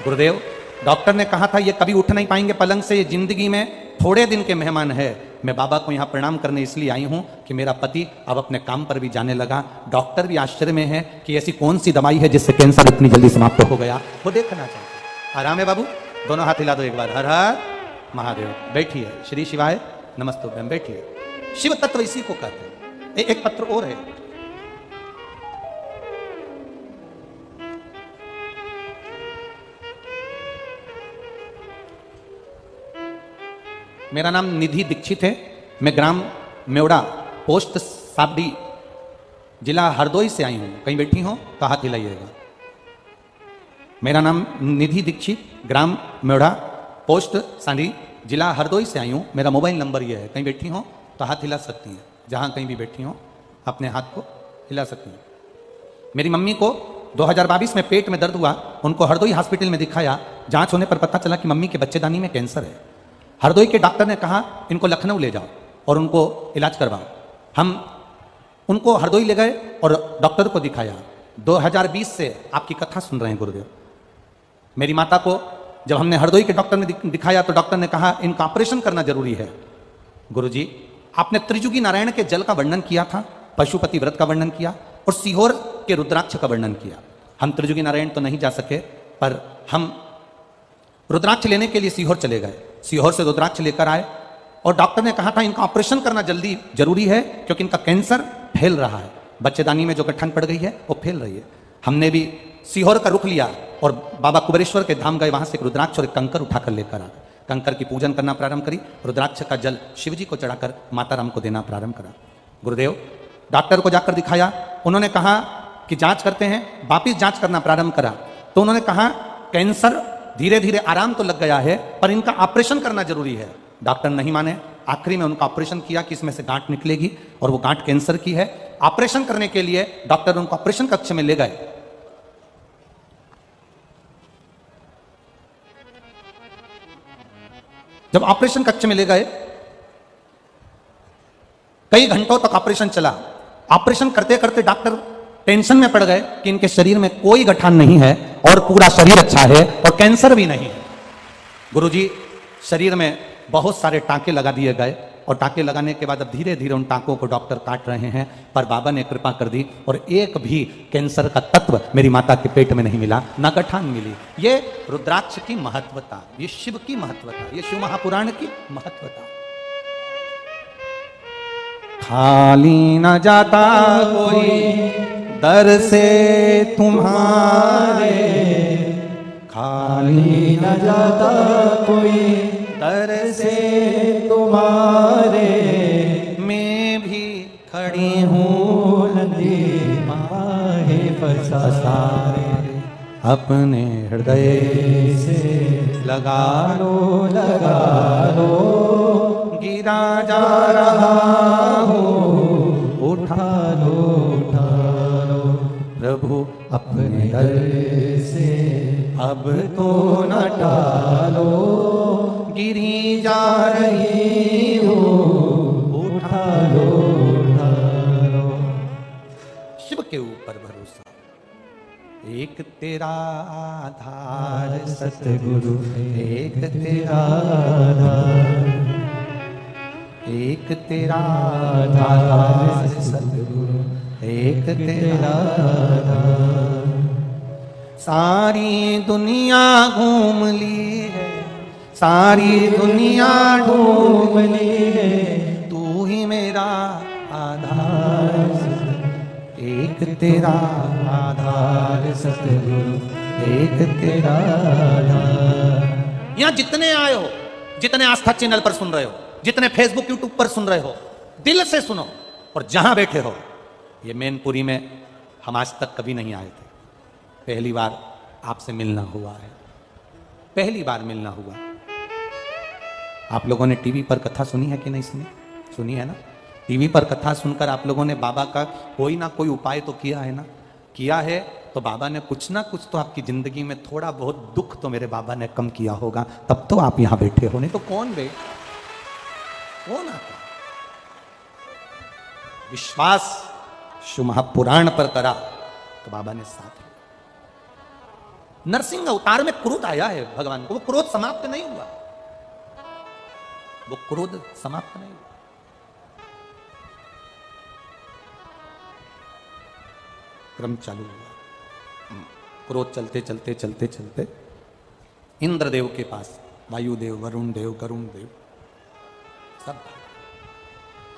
गुरुदेव। डॉक्टर ने कहा था ये कभी उठ नहीं पाएंगे पलंग से, ये जिंदगी में थोड़े दिन के मेहमान है। मैं बाबा को यहाँ प्रणाम करने इसलिए आई हूँ कि मेरा पति अब अपने काम पर भी जाने लगा। डॉक्टर भी आश्चर्य में है कि ऐसी कौन सी दवाई है जिससे कैंसर इतनी जल्दी समाप्त हो गया, वो देखना चाहते। आराम है बाबू, दोनों हाथ हिला दो एक बार। हर हर महादेव। बैठिए, श्री शिवाय नमस्तुभ्यम। बैठिए। शिव तत्व इसी को कहते हैं। एक पत्र और है, मेरा नाम निधि दीक्षित है। मैं ग्राम मेवड़ा, पोस्ट साबडी, जिला हरदोई से आई हूं। कहीं बैठी हो तो हाथ हिलाइएगा। मेरा नाम निधि दीक्षित, ग्राम मेवड़ा, पोस्ट सांडी, जिला हरदोई से आई हूं। मेरा मोबाइल नंबर ये है, कहीं बैठी हो तो हाथ हिला सकती हैं। जहां कहीं भी बैठी हो अपने हाथ को हिला सकती हैं। मेरी मम्मी को 2022 में पेट में दर्द हुआ, उनको हरदोई हॉस्पिटल में दिखाया। जांच होने पर पता चला कि मम्मी के बच्चेदानी में कैंसर है। हरदोई के डॉक्टर ने कहा इनको लखनऊ ले जाओ और उनको इलाज करवाओ। हम उनको हरदोई ले गए और डॉक्टर को दिखाया। 2020 से आपकी कथा सुन रहे हैं गुरुदेव। मेरी माता को जब हमने हरदोई के डॉक्टर ने दिखाया तो डॉक्टर ने कहा इनका ऑपरेशन करना जरूरी है। गुरुजी, आपने त्रिजुगी नारायण के जल का वर्णन किया था, पशुपति व्रत का वर्णन किया और सीहोर के रुद्राक्ष का वर्णन किया। हम त्रिजुगी नारायण तो नहीं जा सके, पर हम रुद्राक्ष लेने के लिए सीहोर चले गए। सीहोर से रुद्राक्ष लेकर आए और डॉक्टर ने कहा था इनका ऑपरेशन करना जल्दी जरूरी है, क्योंकि इनका कैंसर फैल रहा है, बच्चेदानी में जो गठन पड़ गई है वो फैल रही है। हमने भी सीहोर का रुख लिया और बाबा कुबेरेश्वर के धाम गए। वहां से एक रुद्राक्ष और एक कंकर उठाकर लेकर आ गए। कंकर की पूजन करना प्रारंभ करी, रुद्राक्ष का जल शिव जी को चढ़ाकर माता राम को देना प्रारंभ करा। गुरुदेव, डॉक्टर को जाकर दिखाया, उन्होंने कहा कि जांच करते हैं। वापिस जांच करना प्रारंभ करा तो उन्होंने कहा कैंसर धीरे धीरे आराम तो लग गया है, पर इनका ऑपरेशन करना जरूरी है। डॉक्टर नहीं माने, आखिरी में उनका ऑपरेशन किया कि इसमें से गांठ निकलेगी और वो गांठ कैंसर की है। ऑपरेशन करने के लिए डॉक्टर उनको ऑपरेशन कक्ष में ले गए। जब ऑपरेशन कक्ष में ले गए, कई घंटों तक ऑपरेशन चला। ऑपरेशन करते करते डॉक्टर टेंशन में पड़ गए कि इनके शरीर में कोई गठान नहीं है और पूरा शरीर अच्छा है और कैंसर भी नहीं है। गुरुजी, शरीर में बहुत सारे टांके लगा दिए गए, और टाँके लगाने के बाद अब धीरे धीरे उन टाँकों को डॉक्टर काट रहे हैं, पर बाबा ने कृपा कर दी और एक भी कैंसर का तत्व मेरी माता के पेट में नहीं मिला, ना गठान मिली। ये रुद्राक्ष की महत्वता, ये शिव की महत्वता, ये शिव महापुराण की महत्वता। खाली न जाता कोई दर से तुम्हारे, खाली न जाता कोई दर से तुम्हारे, मैं भी खड़ी हूँ नदी माहे पसारे, अपने हृदय से लगा लगा लो, गिरा जा रहा हूँ, उठा लो प्रभु अपने दर से अब तो न टालो, गिरी जा रही हो उठा लो शिव के ऊपर भरोसा। एक तेरा आधार सतगुरु, एक तेरा आधार, एक तेरा आधार सतगुरु, एक तेरा आधार। सारी दुनिया घूम ली है, सारी दुनिया ढूंढ ली है, तू ही मेरा आधार, एक तेरा आधार सतगुरु, एक तेरा आधार। यहाँ जितने आए हो, जितने आस्था चैनल पर सुन रहे हो, जितने फेसबुक यूट्यूब पर सुन रहे हो, दिल से सुनो। और जहां बैठे हो, ये मैनपुरी में हम आज तक कभी नहीं आए थे, पहली बार आपसे मिलना हुआ है, पहली बार मिलना हुआ। आप लोगों ने टीवी पर कथा सुनी है कि नहीं सुनी? सुनी है ना? टीवी पर कथा सुनकर आप लोगों ने बाबा का कोई ना कोई उपाय तो किया है ना? किया है तो बाबा ने कुछ ना कुछ तो आपकी जिंदगी में थोड़ा बहुत दुख तो मेरे बाबा ने कम किया होगा, तब तो आप यहां बैठे हो, नहीं तो कौन कौन आता? विश्वास शिव महापुराण पर करा तो बाबा ने साथ दिया। नरसिंह अवतार में क्रोध आया है भगवान को, वो क्रोध समाप्त नहीं हुआ, वो क्रोध समाप्त नहीं हुआ। क्रम चालू हुआ, क्रोध चलते चलते चलते चलते इंद्रदेव के पास, वायुदेव, वरुण देव, गरुण देव, सब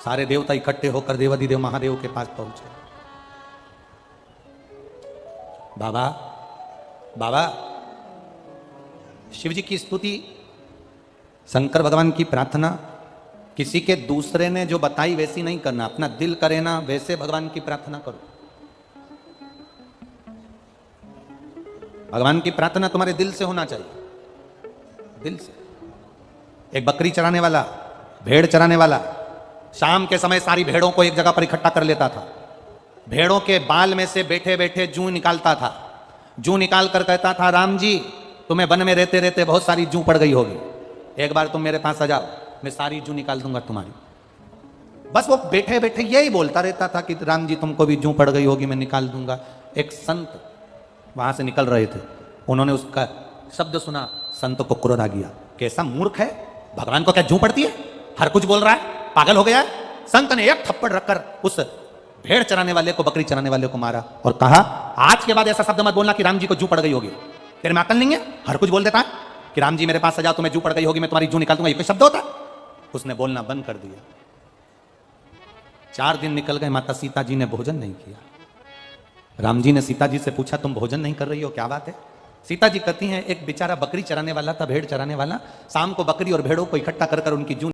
सारे देवता इकट्ठे होकर देवाधिदेव महादेव के पास पहुंचे। बाबा बाबा, शिव जी की स्तुति, शंकर भगवान की प्रार्थना किसी के दूसरे ने जो बताई वैसी नहीं करना, अपना दिल करे ना वैसे भगवान की प्रार्थना करो। भगवान की प्रार्थना तुम्हारे दिल से होना चाहिए, दिल से। एक बकरी चराने वाला, भेड़ चराने वाला शाम के समय सारी भेड़ों को एक जगह पर इकट्ठा कर लेता था। भेड़ों के बाल में से बैठे बैठे जूं निकालता था, जूं निकाल कर कहता था, राम जी तुम्हें वन में रहते रहते बहुत सारी जूं पड़ गई होगी, एक बार तुम मेरे पास आ जाओ, मैं सारी जूं निकाल दूंगा तुम्हारी। बस वो बैठे बैठे यही बोलता रहता था कि राम जी तुमको भी जूं पड़ गई होगी, मैं निकाल दूंगा। एक संत वहां से निकल रहे थे, उन्होंने उसका शब्द सुना, संत को क्रोध आ गया, कैसा मूर्ख है, भगवान को क्या जूं पड़ती है, हर कुछ बोल रहा है, पागल हो गया है। संत ने एक थप्पड़ रखकर उस भेड़ चराने वाले को, बकरी चराने वाले को मारा और कहा, आज के बाद ऐसा शब्द मत बोलना कि राम जी को जूं पड़ गई होगी, तेरे में अकल नहीं है, हर कुछ बोल देता है कि राम जी मेरे पास आ जाओ, तुम्हें जूं पड़ गई होगी, मैं तुम्हारी जूं निकाल दूंगा, ये कोई शब्द होता है? उसने बोलना बंद कर दिया। 4 दिन निकल गए, माता सीता जी ने भोजन नहीं किया। राम जी ने सीता जी से पूछा, तुम भोजन नहीं कर रही हो, क्या बात है? सीता जी कहती हैं, एक बेचारा बकरी चराने वाला था, भेड़ चराने वाला, शाम को बकरी और भेड़ों को इकट्ठा कर उनकी जूं